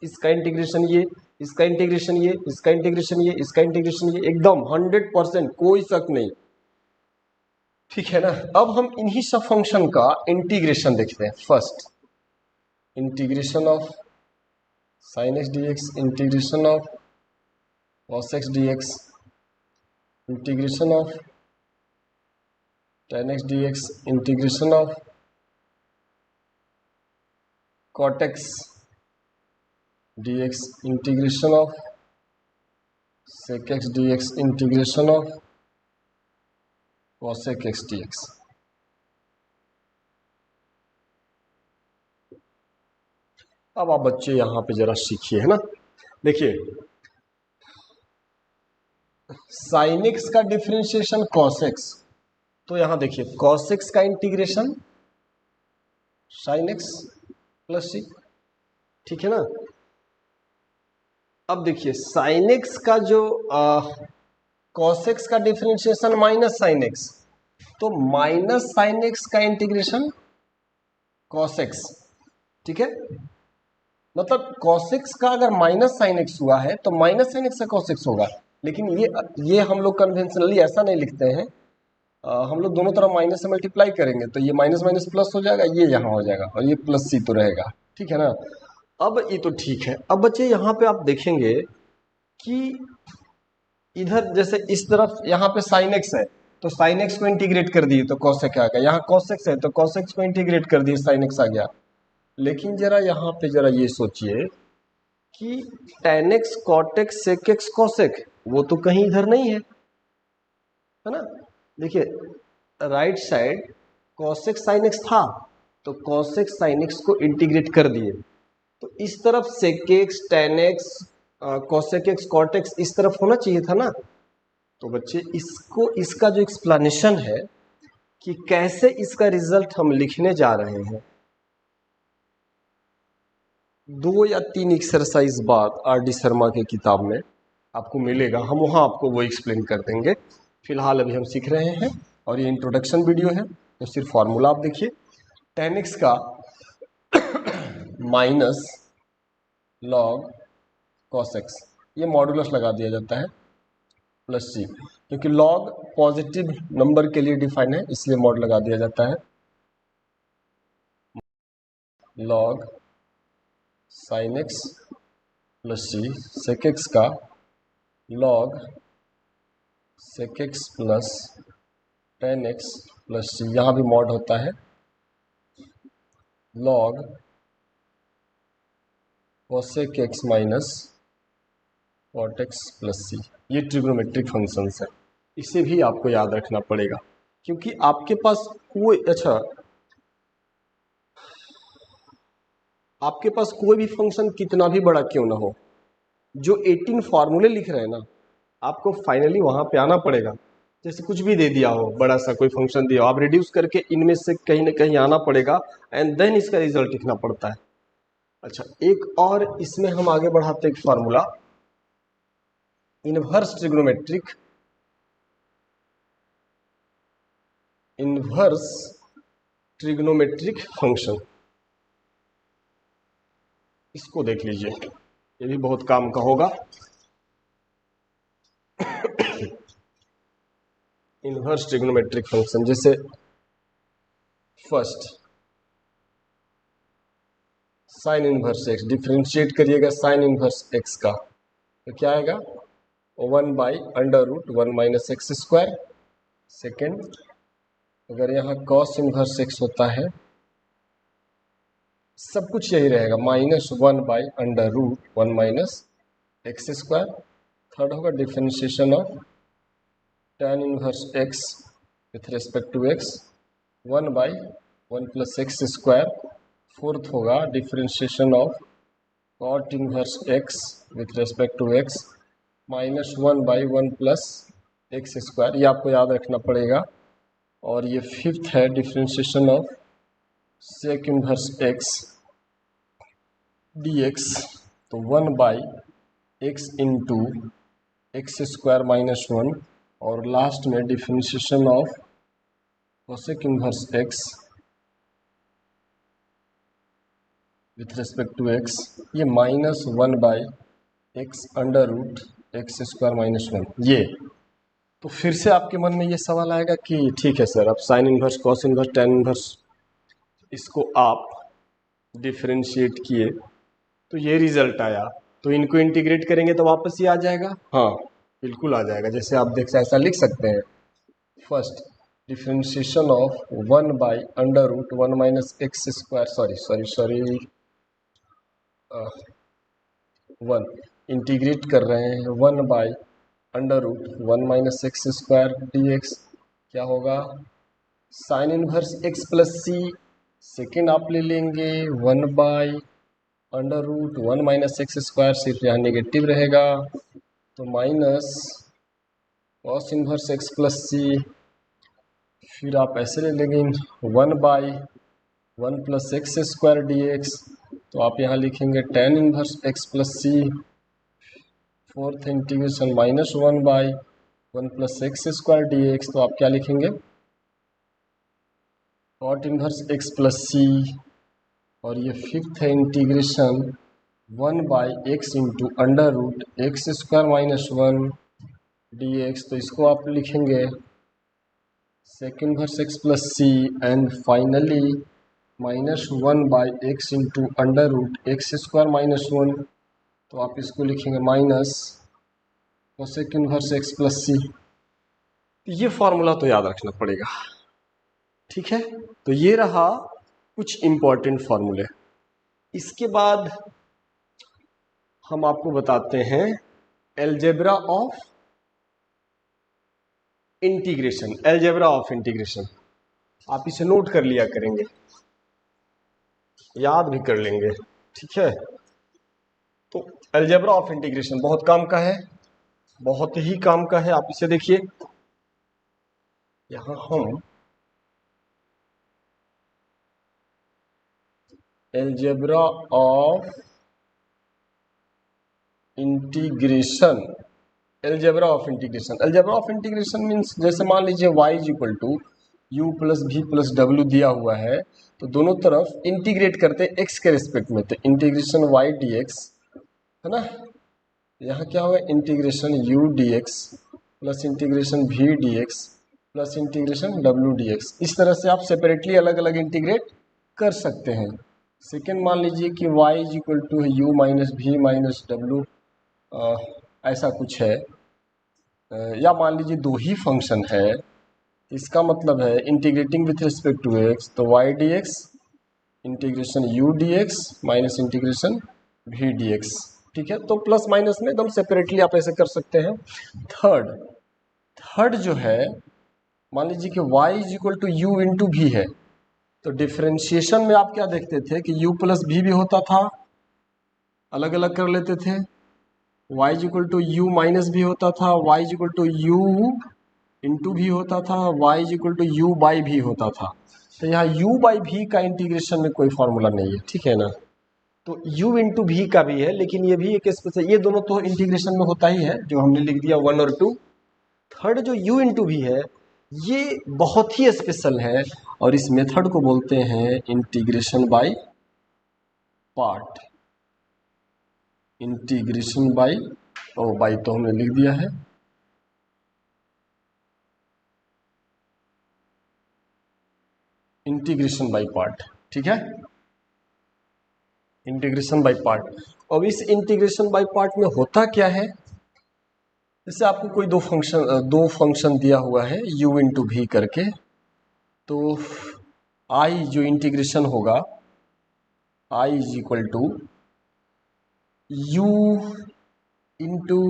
इसका इंटीग्रेशन ये, इसका इंटीग्रेशन ये, इसका इंटीग्रेशन ये, इसका इंटीग्रेशन ये, एकदम 100%, कोई शक नहीं। ठीक है ना। अब हम इन्हीं सब फंक्शन का इंटीग्रेशन देखते हैं। First integration of sine x D x, integration of cos x D x, integration of ten x D x, integration of cot x dx, integration of sec x dx, integration of cosec x dx। अब आप बच्चे यहां पे जरा सीखिए, है ना। देखिए sin x का डिफरेंशिएशन cos x, तो यहां देखिए cos x का integration sin x plus c। ठीक है ना। अब देखिए sin x का जो cos x का डिफरेंशिएशन माइनस sin x, तो माइनस sin x का इंटीग्रेशन cos x। ठीक है, मतलब cos x का अगर माइनस sin x हुआ है तो माइनस sin x का cos x होगा। लेकिन ये हम लोग कन्वेंशनली ऐसा नहीं लिखते हैं। हम लोग दोनों तरफ माइनस से मल्टीप्लाई करेंगे तो ये माइनस माइनस प्लस हो जाएगा, ये यहाँ हो जाएगा और ये प्लस सी तो रहेगा। ठीक है ना। अब ये तो ठीक है। अब बच्चे यहाँ पे आप देखेंगे कि इधर जैसे इस तरफ यहाँ पे sin x है तो sin x को इंटीग्रेट कर दिए तो cos x आ गया, यहाँ cos x है तो cos x को इंटीग्रेट कर दिए sin x आ गया। लेकिन जरा यहाँ पे जरा ये सोचिए कि tan x cot x sec x cos x वो तो कहीं इधर नहीं है ना। देखिए right side cos x sin x था तो cos x sin x को इंटीग्रेट कर दिए, तो इस तरफ sec x tan x cosec x cot x इस तरफ होना चाहिए था ना। तो बच्चे इसको, इसका जो एक्सप्लेनेशन है कि कैसे इसका रिजल्ट हम लिखने जा रहे हैं, 2 या 3 एक्सरसाइज बाद आर डी शर्मा की किताब में आपको मिलेगा, हम वहाँ आपको वो एक्सप्लेन कर देंगे। फिलहाल अभी हम सीख रहे हैं और ये इंट्रोडक्शन वीडियो है, तो सिर्फ फार्मूला आप देखिए। tan x का माइनस लॉग cos x, ये मॉडुलस लगा दिया जाता है प्लस c, क्योंकि लॉग पॉजिटिव नंबर के लिए डिफाइन है इसलिए मॉड लगा दिया जाता है। Log sin x plus c, sec x का log sec x plus tan x plus c, यहाँ भी मॉड होता है log cosec x minus cot x plus c। ये ट्रिग्नोमेट्रिक फंक्शंस है, इसे भी आपको याद रखना पड़ेगा, क्योंकि आपके पास आपके पास कोई भी फंक्शन कितना भी बड़ा क्यों ना हो, जो 18 फार्मूले लिख रहे हैं ना, आपको फाइनली वहां पे आना पड़ेगा। जैसे कुछ भी दे दिया हो, बड़ा सा कोई फंक्शन दिया हो, आप रिड्यूस करके इनमें से कहीं ना कहीं आना पड़ेगा एंड देन इसका रिजल्ट लिखना पड़ता है। अच्छा, एक और इसमें हम आगे बढ़ाते एक फार्मूला, इनवर्स ट्रिग्नोमेट्रिक फंक्शन, इसको देख लीजिए, ये भी बहुत काम का होगा। इनवर्स ट्रिग्नोमेट्रिक फंक्शन, जैसे first sine inverse x, differentiate करिएगा साइन इनवर्स एक्स का, तो क्या आएगा 1/√1 माइनस एक्स स्क्वायर। सेकेंड, अगर यहाँ कॉस इनवर्स एक्स होता है, सब कुछ यही रहेगा, -1/√1 माइनस एक्स स्क्वायर। थर्ड होगा differentiation of tan inverse x with respect to X, 1/1 plus X square. Fourth होगा differentiation of cot inverse x with respect to X, -1/1 plus X square, ये आपको याद रखना पड़ेगा। और ये फिफ्थ है differentiation of sec inverse X D X, तो 1/x into x square minus 1। और लास्ट में differentiation of cosec inverse x with respect to x, ये -1/x √x स्क्वायर माइनस 1। ये तो फिर से आपके मन में ये सवाल आएगा कि ठीक है सर, अब sine inverse cos inverse tan inverse इसको आप डिफ्रेंशिएट किए तो ये रिजल्ट आया, तो इनको इंटीग्रेट करेंगे तो वापस ये आ जाएगा। हाँ, बिल्कुल आ जाएगा। जैसे आप देख ऐसा लिख सकते हैं, first differentiation of 1/√1 minus X square, sorry 1 integrate कर रहे हैं 1/√1 minus X square D x, क्या होगा साइन इनवर्स एक्स प्लस सी। सेकेंड आप ले लेंगे 1/√1 माइनस एक्स स्क्वायर, सिर्फ यहाँ नेगेटिव रहेगा, तो minus cos inverse X plus C. फिर आप ऐसे ले लेंगे 1/1 plus X square D X, तो आप यहाँ लिखेंगे tan इनवर्स एक्स प्लस सी। Fourth integration -1/1 plus X square D X, तो आप क्या लिखेंगे cot inverse X plus C. और ये फिफ्थ है integration 1/x into √x square minus 1 D X, तो इसको आप लिखेंगे sec inverse X plus C. And finally -1/x into √x square minus 1, तो आप इसको लिखेंगे minus cosec inverse X plus C. ये फॉर्मूला तो याद रखना पड़ेगा, ठीक है। तो ये रहा कुछ इंपॉर्टेंट फॉर्मूले। इसके बाद हम आपको बताते हैं algebra of integration. Algebra of integration आप इसे नोट कर लिया करेंगे, याद भी कर लेंगे, ठीक है। तो एलजेब्रा ऑफ इंटीग्रेशन बहुत काम का है, बहुत ही काम का है। आप इसे देखिए, यहां हम algebra of integration, algebra of integration. Algebra of integration means जैसे मान लीजिए y is equal to u plus v plus डब्ल्यू दिया हुआ है, तो दोनों तरफ इंटीग्रेट करते हैं x के रिस्पेक्ट में, तो इंटीग्रेशन y dx है ना, यहाँ क्या होगा integration u dx plus integration v dx plus integration w dx। इस तरह से आप सेपरेटली अलग अलग इंटीग्रेट कर सकते हैं। सेकेंड मान लीजिए कि y is equal to u minus v minus डब्ल्यू, ऐसा कुछ है, या मान लीजिए दो ही फंक्शन है, इसका मतलब है integrating with respect to x, तो y dx integration u dx minus integration v dx, ठीक है। तो प्लस माइनस में एकदम सेपरेटली आप ऐसे कर सकते हैं। थर्ड जो है, मान लीजिए कि y is equal to u into v है, तो डिफ्रेंशिएशन में आप क्या देखते थे कि u प्लस भी होता था, अलग अलग कर लेते थे, y is equal to u minus v होता था, y is equal to u into v होता था, y is equal to u by v होता था। तो यहाँ u बाई भी का इंटीग्रेशन में कोई फॉर्मूला नहीं है, ठीक है ना। तो u इंटू भी का भी है, लेकिन ये भी एक स्पेशल, ये दोनों तो इंटीग्रेशन में होता ही है जो हमने लिख दिया 1 और 2। थर्ड जो u इंटू भी है ये बहुत ही स्पेशल है, और इस मेथड को बोलते हैं integration by part. Integration by, oh by तो हमने लिख दिया है, इंटीग्रेशन बाय पार्ट, ठीक है, इंटीग्रेशन बाय पार्ट। अब इस इंटीग्रेशन बाय पार्ट में होता क्या है, जैसे आपको कोई दो फंक्शन दिया हुआ है u इंटू भी करके, तो i जो इंटीग्रेशन होगा i is equal to u into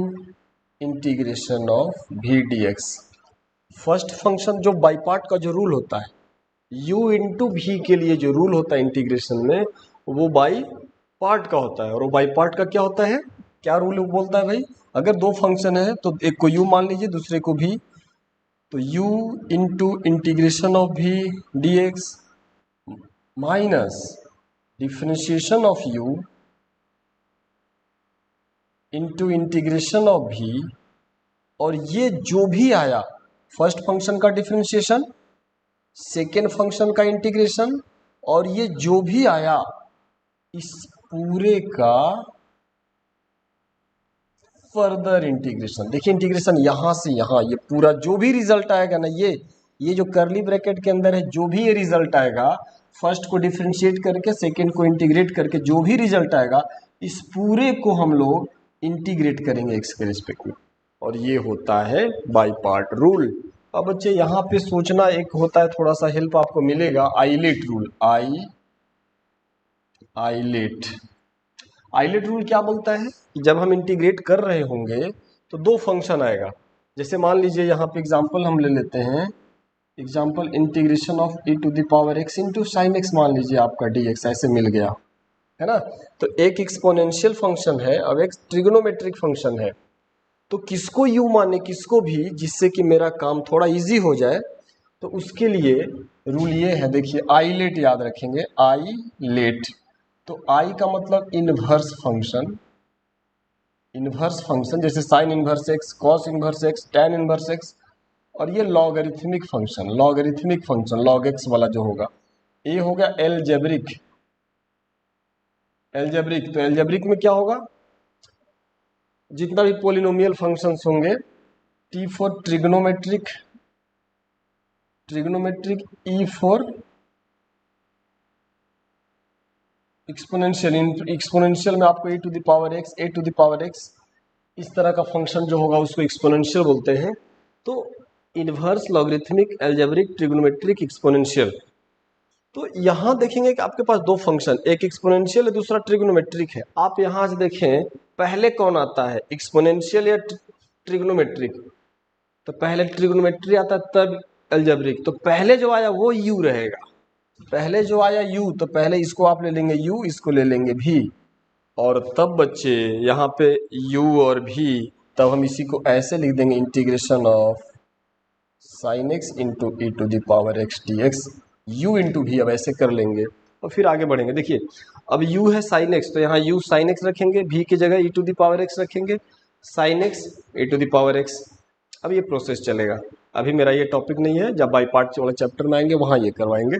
integration of v dx। First function जो बाई पार्ट का जो रूल होता है, u इंटू भी के लिए जो रूल होता है इंटीग्रेशन में, वो बाई पार्ट का होता है। और वो बाई पार्ट का क्या होता है, क्या रूल बोलता है भाई, अगर दो फंक्शन है तो एक को u मान लीजिए दूसरे को भी, तो u into integration of v dx minus differentiation of u into integration of v, और ये जो भी आया फर्स्ट फंक्शन का डिफरेंशिएशन, सेकेंड फंक्शन का इंटीग्रेशन, और ये जो भी आया इस पूरे का फर्दर इंटीग्रेशन। देखिए इंटीग्रेशन यहां से यहां, ये पूरा जो भी रिजल्ट आएगा ना, ये जो करली ब्रैकेट के अंदर है जो भी ये रिजल्ट आएगा, फर्स्ट को डिफरेंशिएट करके सेकेंड को इंटीग्रेट करके जो भी रिजल्ट आएगा, इस पूरे को हम लोग इंटीग्रेट करेंगे x के रिस्पेक्ट में, और ये होता है बाई पार्ट रूल। अब बच्चे यहाँ पे सोचना एक होता है, थोड़ा सा हेल्प आपको मिलेगा, आइलेट रूल। आइलेट रूल क्या बोलता है कि जब हम इंटीग्रेट कर रहे होंगे तो दो फंक्शन आएगा। जैसे मान लीजिए यहाँ पे एग्जांपल हम ले लेते हैं, example integration of e to the power x into sine x, मान लीजिए आपका dx ऐसे मिल गया है ना। तो एक एक्सपोनेंशियल फंक्शन है, अब एक ट्रिग्नोमेट्रिक फंक्शन है, तो किसको u माने किसको भी, जिससे कि मेरा काम थोड़ा इजी हो जाए, तो उसके लिए रूल ये है, देखिए आइलेट याद रखेंगे, आइलेट। तो आई का मतलब इनवर्स फंक्शन, इनवर्स फंक्शन जैसे sine inverse x, cos inverse x, tan inverse x, और ये logarithmic function, logarithmic function log x वाला जो होगा, ये हो गया एलजेब्रिक। एलजेब्रिक, तो एलजेब्रिक में क्या होगा, जितना भी पोलिनोमियल फंक्शंस होंगे, T for trigonometric, trigonometric, E for exponential, exponential में आपको A to the power X, A to the power X, इस तरह का फंक्शन जो होगा उसको एक्सपोनेंशियल बोलते हैं। तो inverse, logarithmic, algebraic, trigonometric, exponential. तो यहाँ देखेंगे कि आपके पास दो फंक्शन, एक एक्सपोनेंशियल है दूसरा ट्रिग्नोमेट्रिक है। आप यहाँ से देखें पहले कौन आता है, एक्सपोनेंशियल या ट्रिग्नोमेट्रिक, तो पहले ट्रिग्नोमेट्री आता है तब एल्जेब्रिक। तो पहले जो आया वो u रहेगा, पहले जो आया u, तो पहले इसको आप ले लेंगे u, इसको ले लेंगे v, और तब बच्चे यहाँ पे u और v, तब हम इसी को ऐसे लिख देंगे integration of sine x into e to the power x D x, u into v अब ऐसे कर लेंगे। और फिर आगे बढ़ेंगे। देखिए अब u है sin x, तो यहाँ u sin x रखेंगे, v की जगह e to the power x रखेंगे, sin x e to the power x। अब ये प्रोसेस चलेगा। अभी मेरा ये टॉपिक नहीं है, जब बाई पार्ट वाले चैप्टर में आएंगे वहां ये करवाएंगे।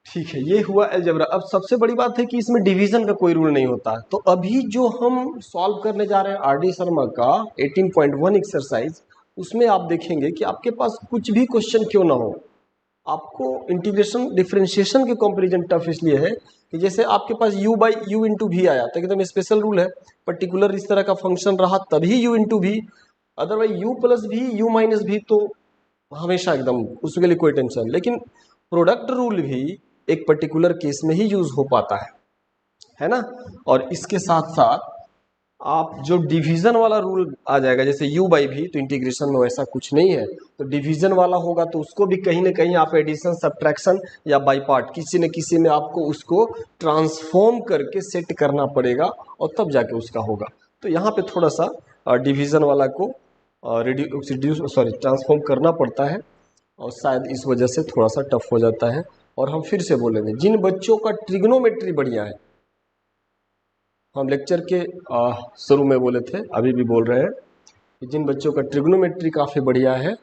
ठीक है, ये हुआ अलजेब्रा। अब सबसे बड़ी बात है कि इसमें डिवीजन का कोई रूल नहीं होता है। तो अभी जो हम सॉल्व करने जा रहे हैं आर.डी. शर्मा का 18.1 एक्सरसाइज, उसमें आप देखेंगे कि आपके पास कुछ भी क्वेश्चन क्यों ना हो, आपको इंटीग्रेशन डिफरेंशिएशन के कंपैरिजन टफ इसलिए है कि जैसे आपके पास u बाई यू इंटू भी आया तो एकदम स्पेशल रूल है, पर्टिकुलर इस तरह का फंक्शन रहा तभी u इंटू भी, अदरवाइज u प्लस भी u माइनस भी तो हमेशा एकदम उसके लिए कोई टेंशन। लेकिन प्रोडक्ट रूल भी एक पर्टिकुलर केस में ही यूज हो पाता है ना। और इसके साथ साथ आप जो डिवीजन वाला रूल आ जाएगा, जैसे u बाई भी, तो इंटीग्रेशन में वैसा कुछ नहीं है। तो डिवीजन वाला होगा तो उसको भी कहीं ना कहीं आप एडिशन सब्ट्रैक्शन या बाई पार्ट किसी न किसी में आपको उसको ट्रांसफॉर्म करके सेट करना पड़ेगा और तब जाके उसका होगा। तो यहाँ पे थोड़ा सा डिवीजन वाला को ट्रांसफॉर्म करना पड़ता है और शायद इस वजह से थोड़ा सा टफ हो जाता है। और हम फिर से बोलेंगे, जिन बच्चों का ट्रिग्नोमेट्री बढ़िया है, हम लेक्चर के शुरू में बोले थे, अभी भी बोल रहे हैं कि जिन बच्चों का ट्रिग्नोमेट्री काफ़ी बढ़िया है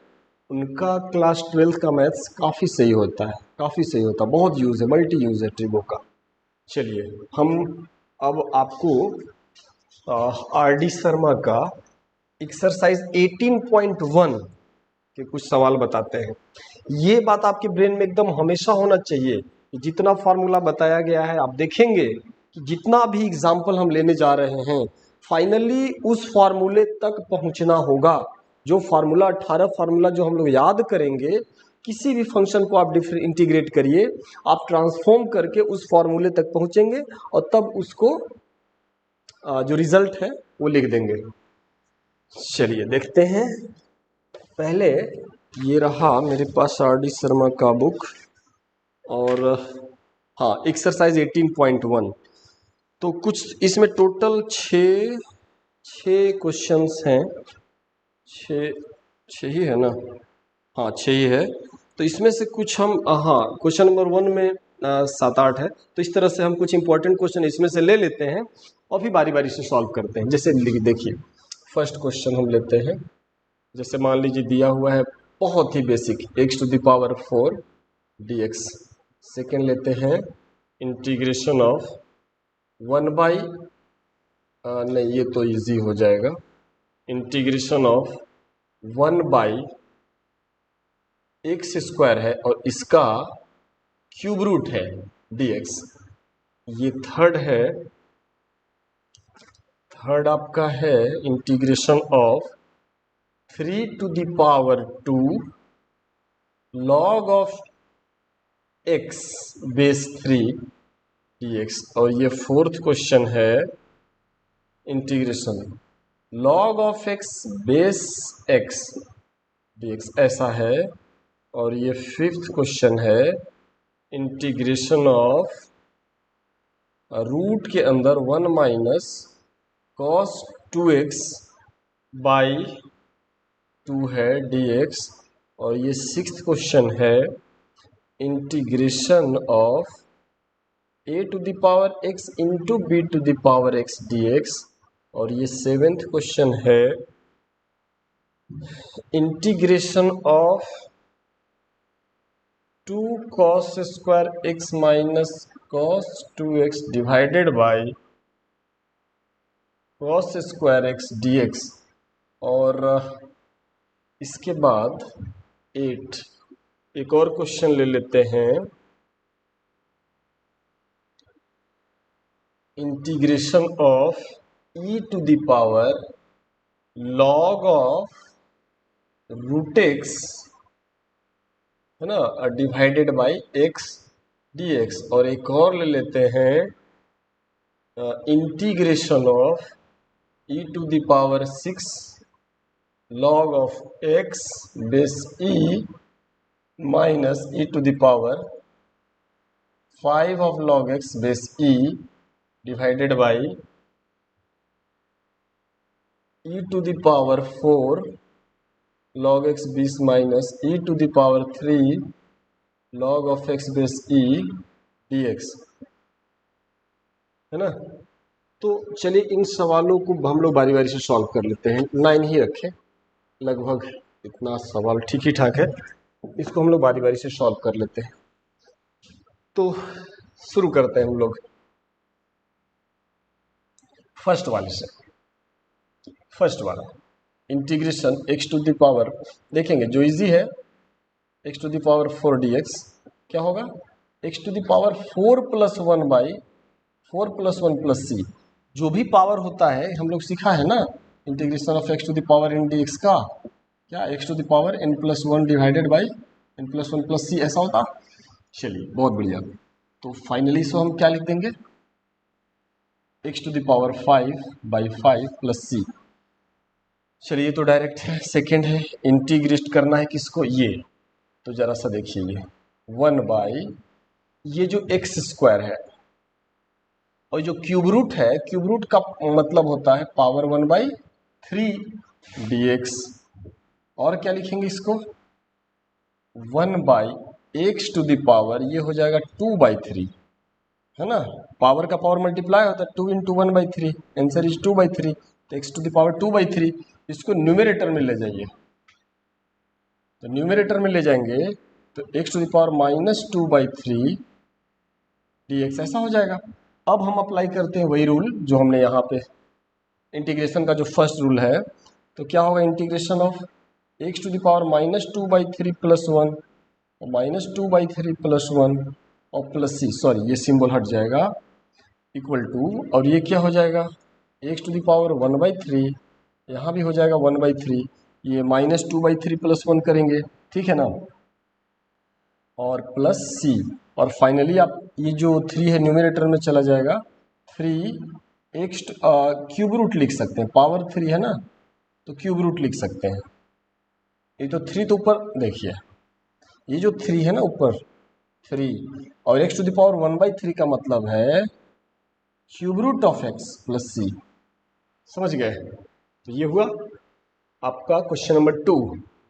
उनका क्लास 12 का मैथ्स काफ़ी सही होता है, काफ़ी सही होता है, बहुत यूज़ है, मल्टी यूज़ है ट्रिगो का। चलिए हम अब आपको आर.डी. शर्मा का एक्सरसाइज 18.1 के कुछ सवाल बताते हैं। ये बात आपके ब्रेन में एकदम हमेशा होना चाहिए कि जितना फार्मूला बताया गया है, आप देखेंगे कि जितना भी एग्जाम्पल हम लेने जा रहे हैं फाइनली उस फार्मूले तक पहुंचना होगा। जो फार्मूला 18 फार्मूला जो हम लोग याद करेंगे, किसी भी फंक्शन को आप इंटीग्रेट करिए, आप ट्रांसफॉर्म करके उस फार्मूले तक पहुंचेंगे और तब उसको जो रिजल्ट है वो लिख देंगे। चलिए देखते हैं। पहले ये रहा मेरे पास आर.डी. शर्मा का बुक और हाँ एक्सरसाइज 18.1। तो कुछ इसमें टोटल छः क्वेश्चंस हैं, छः ही है ना, हाँ 6 ही है। तो इसमें से कुछ हम हाँ क्वेश्चन नंबर 1 में 7-8 है, तो इस तरह से हम कुछ इंपॉर्टेंट क्वेश्चन इसमें से ले लेते हैं और फिर बारी बारी से सॉल्व करते हैं। जैसे देखिए फर्स्ट क्वेश्चन हम लेते हैं, जैसे मान लीजिए दिया हुआ है बहुत ही basic x to the power 4 dx। Second लेते हैं इंटीग्रेशन ऑफ 1 बाई नहीं ये तो इजी हो जाएगा, integration of 1 by x square है और इसका क्यूब रूट है dx। ये थर्ड आपका है integration of 3 to the power 2 log of x base 3 dx। और ये फोर्थ क्वेश्चन है integration log of x base x dx, ऐसा है। और ये फिफ्थ क्वेश्चन है इंटीग्रेशन ऑफ रूट के अंदर 1 माइनस cos 2x बाई 2 है dx। और ये सिक्स्थ क्वेश्चन है integration of a to the power x into b to the power x dx। और ये सेवेंथ क्वेश्चन है integration of 2 cos square x minus cos 2x divided by cos square x dx। और इसके बाद 8 एक और question ले लेते हैं, integration of e to the power log of root x है ना डिवाइडेड बाई x dx। और एक और ले लेते हैं integration of e to the power 6 log of x base e minus e to the power 5 of log x base e divided by e to the power 4 log x base minus e to the power 3 log of x base e dx, है ना। तो चलिए इन सवालों को हम लोग बारी बारी से सॉल्व कर लेते हैं। 9 ही रखें, लगभग इतना सवाल ठीक ही ठाक है, इसको हम लोग बारी बारी से सॉल्व कर लेते हैं। तो शुरू करते हैं हम लोग फर्स्ट वाले से। फर्स्ट वाला integration x to the power, देखेंगे जो इजी है, x to the power 4 dx क्या होगा, x to the power 4 plus 1 by 4 plus 1 plus c। जो भी पावर होता है हम लोग सीखा है ना, integration of x to the power n dx का क्या, x to the power n plus 1 divided by n plus 1 plus c, ऐसा होता। चलिए बहुत बढ़िया। तो फाइनली इसको हम क्या लिख देंगे, x to the power 5 by 5 plus c। चलिए तो डायरेक्ट है। सेकेंड है, इंटीग्रेट करना है किसको, ये, तो जरा सा देखिए ये 1 बाई ये जो एक्स स्क्वायर है और जो क्यूब रूट है, क्यूब रूट का मतलब होता है पावर 1 बाई 3 dx। और क्या लिखेंगे इसको, 1 by x to the power, ये हो जाएगा 2 बाई 3, है ना। पावर का पावर मल्टीप्लाई होता है, 2 into 1 by 3, answer is 2 by 3। तो x to the power 2 by 3, इसको न्यूमरेटर में ले जाइए। तो न्यूमरेटर में ले जाएंगे तो x to the power minus 2 by 3 dx ऐसा हो जाएगा। अब हम अप्लाई करते हैं वही रूल जो हमने यहाँ पे इंटीग्रेशन का जो फर्स्ट रूल है। तो क्या होगा, integration of x to the power minus 2 by 3 plus 1 और माइनस 2 बाई 3 प्लस 1 और प्लस सी, सॉरी ये सिंबल हट जाएगा, इक्वल टू, और ये क्या हो जाएगा, x to the power 1 by 3, यहाँ भी हो जाएगा 1 बाई 3, ये माइनस 2 बाई 3 प्लस 1 करेंगे, ठीक है ना, और प्लस सी। और फाइनली आप ये जो 3 है न्यूमरेटर में चला जाएगा, 3 एक्स क्यूब रूट लिख सकते हैं, पावर 3 है ना, तो क्यूब रूट लिख सकते हैं। ये तो 3 तो ऊपर देखिए, ये जो 3 है ना ऊपर 3, और X to the power 1 by 3 का मतलब है cube root of X plus C, समझ गए। तो ये हुआ आपका क्वेश्चन नंबर 2,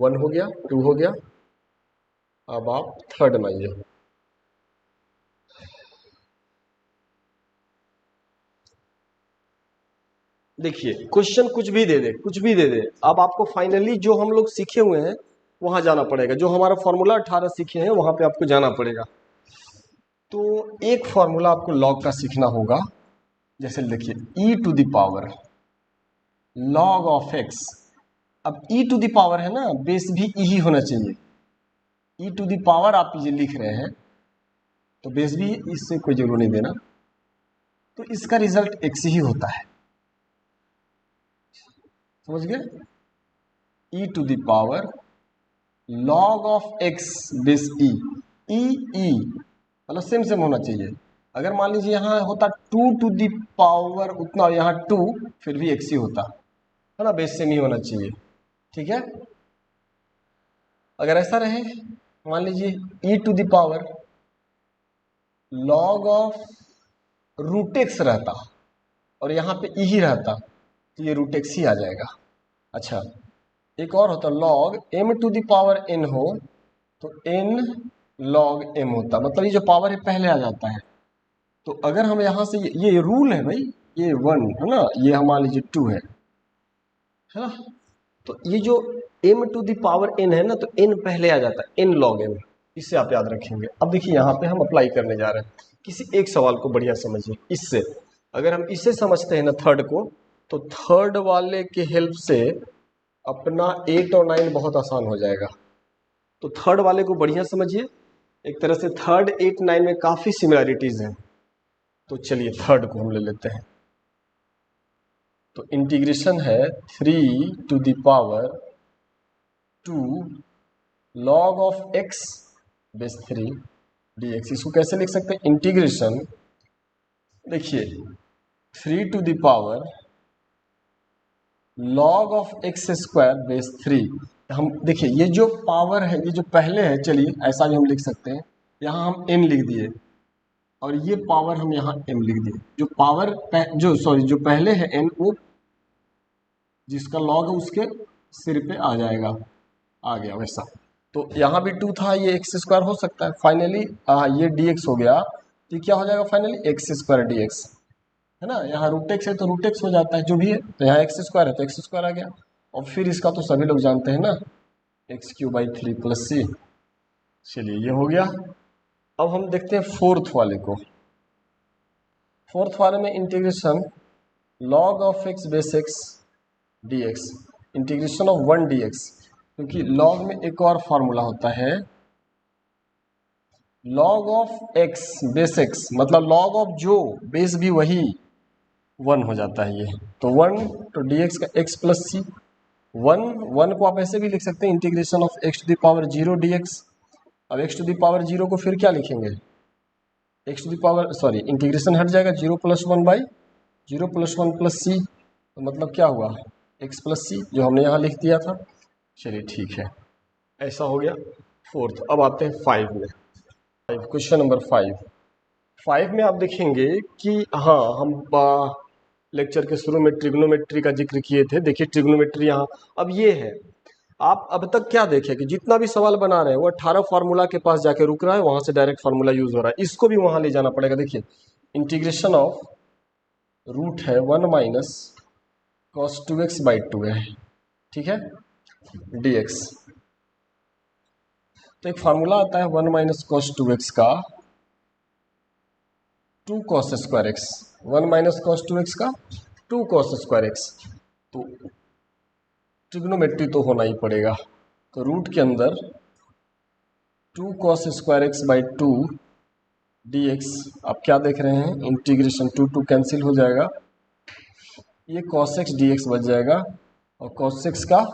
1 हो गया, 2 हो गया। अब आप थर्ड में आइए। देखिए क्वेश्चन कुछ भी दे दे, कुछ भी दे दे, अब आपको फाइनली जो हम लोग सीखे हुए हैं वहां जाना पड़ेगा, जो हमारा फॉर्मूला 18 सीखे हैं वहां पे आपको जाना पड़ेगा। तो एक फॉर्मूला आपको लॉग का सीखना होगा, जैसे देखिए e to the power log of x. अब e टू द पावर है ना, बेस भी e ही होना चाहिए। e टू द पावर आप ये लिख रहे हैं तो बेस भी, इससे कोई जरूर नहीं देना, तो इसका रिजल्ट x ही होता है, समझ गए। e to the power log of x base e, e मतलब सेम सेम होना चाहिए। अगर मान लीजिए यहाँ होता 2 टू द पावर उतना, यहाँ 2, फिर भी x ही होता है ना, बेस सेम ही होना चाहिए, ठीक है। अगर ऐसा रहे, मान लीजिए e to the power log of root x रहता और यहाँ पे e ही रहता, तो ये रूट एक्स ही आ जाएगा। अच्छा, एक और होता log m to the power n हो तो n लॉग m होता, मतलब ये जो पावर है पहले आ जाता है। तो अगर हम यहाँ से ये रूल है भाई, ये 1 है ना, ये हम मान लीजिए 2 है ना, तो ये जो m to the power n है ना, तो n पहले आ जाता है, n लॉग m, इससे आप याद रखेंगे। अब देखिए यहाँ पे हम अप्लाई करने जा रहे हैं, किसी एक सवाल को बढ़िया समझिए। इससे अगर हम इससे समझते हैं ना थर्ड को, तो थर्ड वाले के हेल्प से अपना 8 और 9 बहुत आसान हो जाएगा। तो थर्ड वाले को बढ़िया समझिए, एक तरह से थर्ड 8 9 में काफी सिमिलरिटीज हैं। तो चलिए थर्ड को हम ले लेते हैं। तो इंटीग्रेशन है 3 टू द पावर 2 लॉग ऑफ x बेस 3 dx। इसको कैसे लिख सकते हैं, इंटीग्रेशन, देखिए 3 to the power log of x square base 3। हम देखिए ये जो पावर है, ये जो पहले है, चलिए ऐसा भी हम लिख सकते हैं, यहाँ हम n लिख दिए और ये पावर हम यहाँ m लिख दिए। जो पावर जो पहले है n, वो जिसका लॉग है उसके सिर पे आ जाएगा, आ गया वैसा। तो यहाँ भी 2 था, ये एक्स स्क्वायर हो सकता है। फाइनली ये dx हो गया तो ये क्या हो जाएगा finally x square D x, है ना। यहाँ रूट एक्स है तो रूट एक्स हो जाता है जो भी है, तो यहाँ एक्स स्क्वायर है तो एक्स स्क्वायर आ गया। और फिर इसका तो सभी लोग जानते हैं ना, एक्स क्यू बाई 3 प्लस सी। चलिए ये हो गया। अब हम देखते हैं फोर्थ वाले को। फोर्थ वाले में integration log of x base x D x, integration of 1 D x, क्योंकि लॉग में एक और फॉर्मूला होता है, log of x base x, मतलब लॉग ऑफ जो बेस भी वही 1 हो जाता है ये। तो 1 तो डी एक्स का एक्स प्लस सी, 1 को आप ऐसे भी लिख सकते हैं integration of x to the power 0 d x. अब एक्स टू द पावर 0 को फिर क्या लिखेंगे, x to the power sorry integration हट जाएगा, 0 प्लस 1 बाई 0 प्लस 1 प्लस सी, तो मतलब क्या हुआ एक्स प्लस सी, जो हमने यहाँ लिख दिया था। चलिए ठीक है, ऐसा हो गया फोर्थ। अब आते हैं 5 में। क्वेश्चन नंबर 5 में आप देखेंगे कि हाँ हम लेक्चर के शुरू में ट्रिग्नोमेट्री का जिक्र किए थे। देखिए ट्रिग्नोमेट्री यहाँ अब ये है, आप अब तक क्या देखें कि जितना भी सवाल बना रहे हैं वो 18 फार्मूला के पास जाके रुक रहा है, वहां से डायरेक्ट फार्मूला यूज हो रहा है, इसको भी वहां ले जाना पड़ेगा। देखिए इंटीग्रेशन ऑफ रूट है 1 माइनस कॉस 2x बाई 2 है, ठीक है, dx। तो एक फार्मूला आता है 1 माइनस कॉस 2x का 2 cos square x, 1 minus cos 2x का 2 कॉस स्क्वायर एक्स। तो ट्रिग्नोमेट्री तो होना ही पड़ेगा, तो रूट के अंदर 2 cos square x by 2 dx, आप क्या देख रहे हैं इंटीग्रेशन 2 कैंसिल हो जाएगा, ये cos x dx बच जाएगा, और cos x का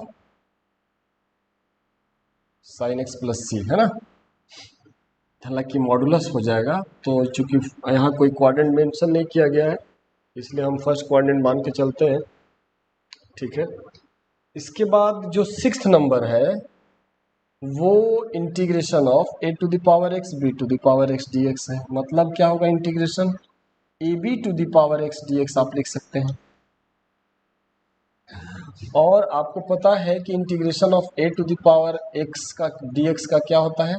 sin x प्लस सी, है ना। हालांकि मॉडुलस हो जाएगा, तो चूंकि यहाँ कोई क्वाड्रेंट मेंशन नहीं किया गया है इसलिए हम फर्स्ट क्वाड्रेंट मान के चलते हैं, ठीक है। इसके बाद जो 6th नंबर है वो integration of a to the power x b to the power x dx है। मतलब क्या होगा integration ab to the power x dx आप लिख सकते हैं। और आपको पता है कि integration of a to the power x का dx का क्या होता है,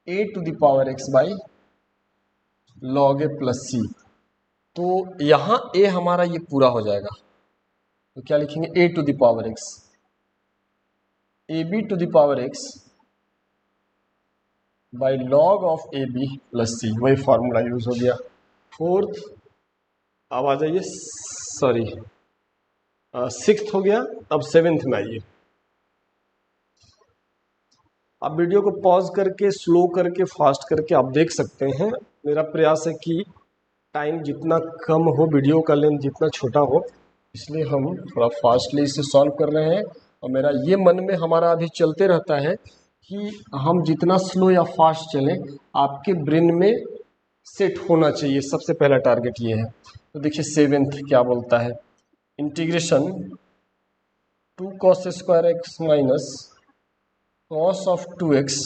a to the power x by log a plus सी। तो यहां a हमारा ये पूरा हो जाएगा, तो क्या लिखेंगे a to the power x, ab to the power x by log of ab plus C, वही फॉर्मूला यूज हो गया। फोर्थ, अब आ जाइए, सॉरी 6th हो गया, अब 7th में आइए। आप वीडियो को पॉज करके स्लो करके फास्ट करके आप देख सकते हैं। मेरा प्रयास है कि टाइम जितना कम हो, वीडियो का लेंथ जितना छोटा हो, इसलिए हम थोड़ा फास्टली इसे सॉल्व कर रहे हैं। और मेरा ये मन में हमारा अभी चलते रहता है कि हम जितना स्लो या फास्ट चलें आपके ब्रेन में सेट होना चाहिए, सबसे पहला टारगेट ये है। तो देखिए 7th क्या बोलता है, integration 2 cos square x minus cos of 2x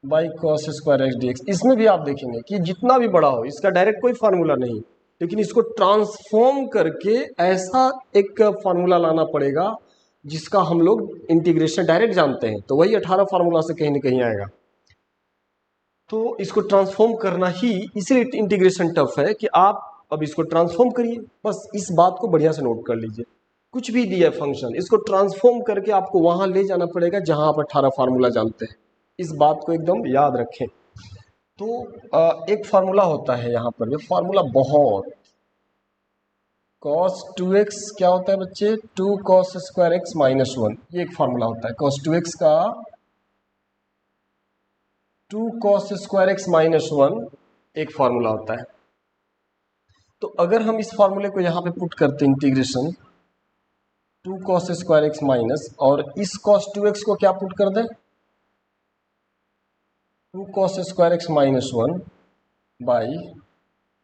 by cos square x dx। इसमें भी आप देखेंगे कि जितना भी बड़ा हो, इसका डायरेक्ट कोई फार्मूला नहीं, लेकिन इसको ट्रांसफॉर्म करके ऐसा एक फार्मूला लाना पड़ेगा जिसका हम लोग इंटीग्रेशन डायरेक्ट जानते हैं, तो वही 18 फार्मूला से कहीं ना कहीं आएगा। तो इसको ट्रांसफॉर्म करना ही इसलिए इंटीग्रेशन टफ है कि आप अब इसको ट्रांसफॉर्म करिए, बस इस बात को बढ़िया से नोट कर लीजिए। कुछ भी दिया फंक्शन, इसको ट्रांसफॉर्म करके आपको वहां ले जाना पड़ेगा जहां आप 18 फार्मूला जानते हैं, इस बात को एकदम याद रखें। तो एक फार्मूला होता है यहाँ पर, ये फार्मूला बहुत, cos 2x क्या होता है बच्चे, 2 cos स्क्वायर एक्स माइनस 1, ये एक फार्मूला होता है। cos 2x का 2 cos स्क्वायर एक्स माइनस 1 एक फार्मूला होता है। तो अगर हम इस फार्मूले को यहाँ पे पुट करते हैं integration 2 cos square x minus, और इस cos 2x को क्या पुट कर दें 2 cos square x minus 1 by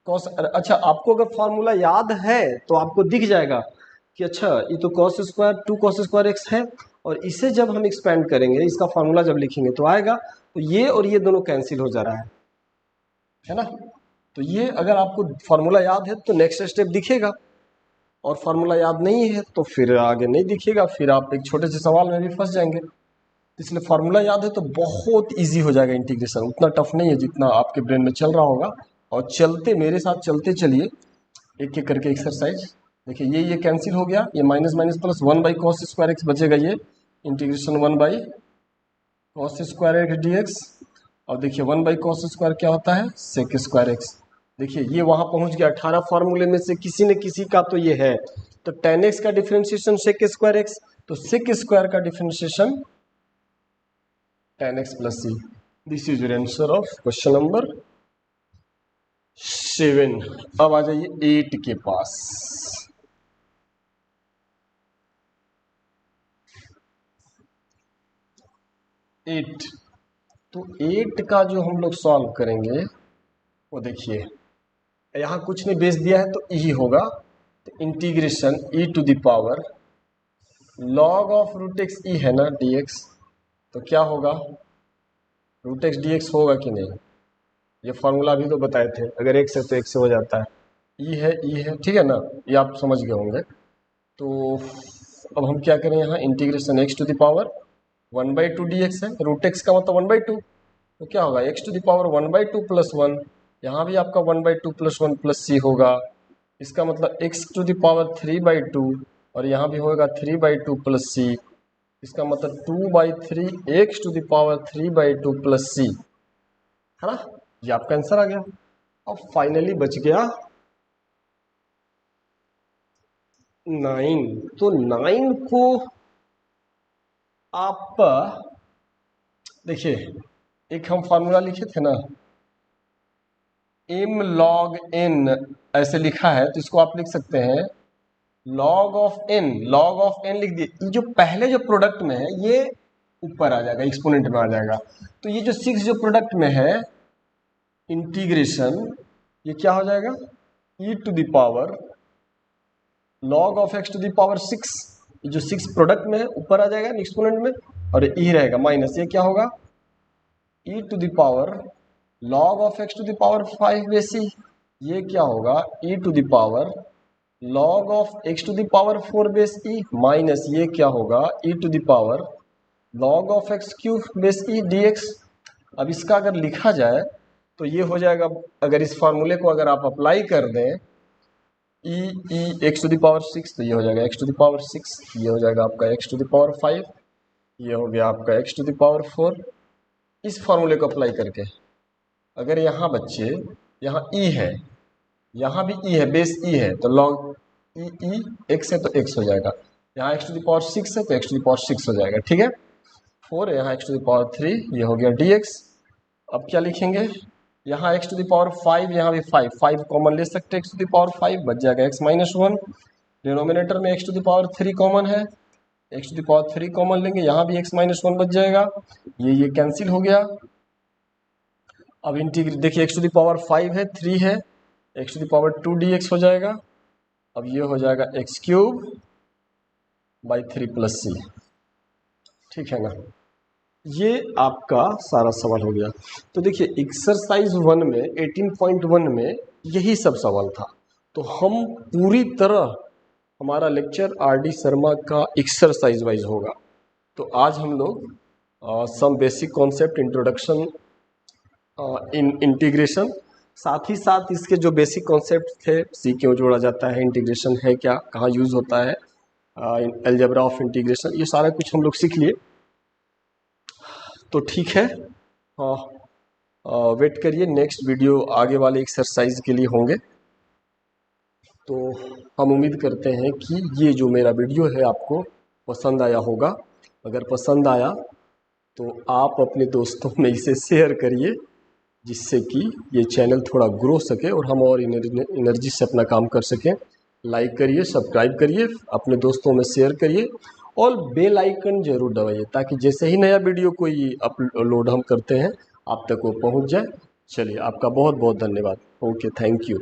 cos। अच्छा आपको अगर फार्मूला याद है तो आपको दिख जाएगा कि अच्छा ये तो cos square 2 cos square x है, और इसे जब हम एक्सपेंड करेंगे, इसका फार्मूला जब लिखेंगे तो आएगा, तो ये और ये दोनों कैंसिल हो जा रहा है ना। तो ये अगर आपको फार्मूला याद है तो नेक्स्ट स्टेप दिखेगा, और फार्मूला याद नहीं है तो फिर आगे नहीं दिखेगा, फिर आप एक छोटे से सवाल में भी फंस जाएंगे। इसलिए फार्मूला याद है तो बहुत इजी हो जाएगा इंटीग्रेशन, उतना टफ नहीं है जितना आपके ब्रेन में चल रहा होगा। और चलते मेरे साथ चलते चलिए एक एक करके एक्सरसाइज। देखिए ये कैंसिल हो गया, ये माइनस माइनस प्लस 1/cos² बचेगा, ये इंटीग्रेशन 1/cos² dx। और देखिए 1/cos² क्या होता है, sec²x। देखिए ये वहां पहुंच गया, 18 फार्मूले में से किसी न किसी का तो ये है। तो tan x का डिफरेंशिएशन sec²x, तो sec² का differentiation tan x plus c। This is your answer of question number 7। अब आ जाइए 8 के पास। 8, तो 8 का जो हम लोग सॉल्व करेंगे वो देखिए, यहाँ कुछ नहीं बेस दिया है तो ई होगा, तो integration e to the power log of root X E है ना dx, तो क्या होगा रूट एक्स dx होगा कि नहीं। ये फॉर्मूला भी तो बताए थे, अगर x है तो x से हो जाता है, e है ठीक है ना, ये आप समझ गए होंगे। तो अब हम क्या करें, यहाँ integration x to the power 1/2 dx है, रूट एक्स का मतलब 1/2, तो क्या होगा x to the power 1/2 plus 1, यहाँ भी आपका 1/2 प्लस 1 प्लस c होगा। इसका मतलब x टू द पावर 3/2 और यहाँ भी होगा 3/2 प्लस c, इसका मतलब 2/3 x to the power 3/2 plus c, है ना, ये आपका आंसर आ गया। अब फाइनली बच गया 9, तो 9 को आप देखिए, एक हम फार्मूला लिखे थे ना m log n, ऐसे लिखा है, तो इसको आप लिख सकते हैं log of n, log of n लिख दिए, जो पहले जो प्रोडक्ट में है ये ऊपर आ जाएगा, एक्सपोनेंट में आ जाएगा। तो ये जो 6 जो प्रोडक्ट में है इंटीग्रेशन, ये क्या हो जाएगा e to the power log of x to the power 6, ये जो 6 प्रोडक्ट में है ऊपर आ जाएगा एक्सपोनेंट में, और e रहेगा माइनस, ये क्या होगा e to the power log of x to the power 5 base c, ये क्या होगा e to the power log of x to the power 4 base e, minus ये क्या होगा e to the power log of x cube base e dx। अब इसका अगर लिखा जाए तो ये हो जाएगा, अगर इस फार्मूले को अगर आप अप्लाई कर दें e x to the power 6, तो ये हो जाएगा x टू द पावर 6, ये हो जाएगा आपका x टू द पावर 5, ये हो गया आपका x टू द पावर 4। इस फार्मूले को अप्लाई करके अगर यहाँ बच्चे, यहाँ e है, यहाँ भी e है, बेस e है, तो log e x है तो x हो जाएगा, यहाँ x टू द पावर 6 है तो x टू द पावर 6 हो जाएगा, ठीक है। 4 है, यहाँ x टू द पावर 3, ये हो गया dx। अब क्या लिखेंगे, यहाँ x टू द पावर 5, यहाँ भी 5 कॉमन ले सकते हैं, x टू द पावर 5 बच जाएगा x माइनस 1, डिनोमिनेटर में x to the power 3 common है, x to the power 3 common लेंगे, यहाँ भी x माइनस 1 बच जाएगा, ये कैंसिल हो गया। अब इंटीग्रेट देखिए x टू द पावर 5 है, 3 है, x to the power 2 dx हो जाएगा। अब ये हो जाएगा x cube by 3 plus c, ठीक है ना। ये आपका सारा सवाल हो गया। तो देखिए एक्सरसाइज 1 में 18.1 में यही सब सवाल था। तो हम पूरी तरह, हमारा लेक्चर RD शर्मा का एक्सरसाइज वाइज होगा। तो आज हम लोग some basic concept introduction in integration, साथ ही साथ इसके जो बेसिक कॉन्सेप्ट थे, सी क्यों जोड़ा जाता है, इंटीग्रेशन है क्या, कहाँ यूज़ होता है, अलजेब्रा ऑफ इंटीग्रेशन, ये सारा कुछ हम लोग सीख लिए। तो ठीक है, वेट करिए, नेक्स्ट वीडियो आगे वाले एक्सरसाइज के लिए होंगे। तो हम उम्मीद करते हैं कि ये जो मेरा वीडियो है आपको पसंद आया होगा। अगर पसंद आया तो आप अपने दोस्तों में इसे शेयर करिए, जिससे कि ये चैनल थोड़ा ग्रो सके और हम और एनर्जी से अपना काम कर सकें। लाइक करिए, सब्सक्राइब करिए, अपने दोस्तों में शेयर करिए और बेल आइकन जरूर दबाइए, ताकि जैसे ही नया वीडियो कोई अपलोड हम करते हैं आप तक वो पहुंच जाए। चलिए, आपका बहुत बहुत धन्यवाद। Okay, thank you.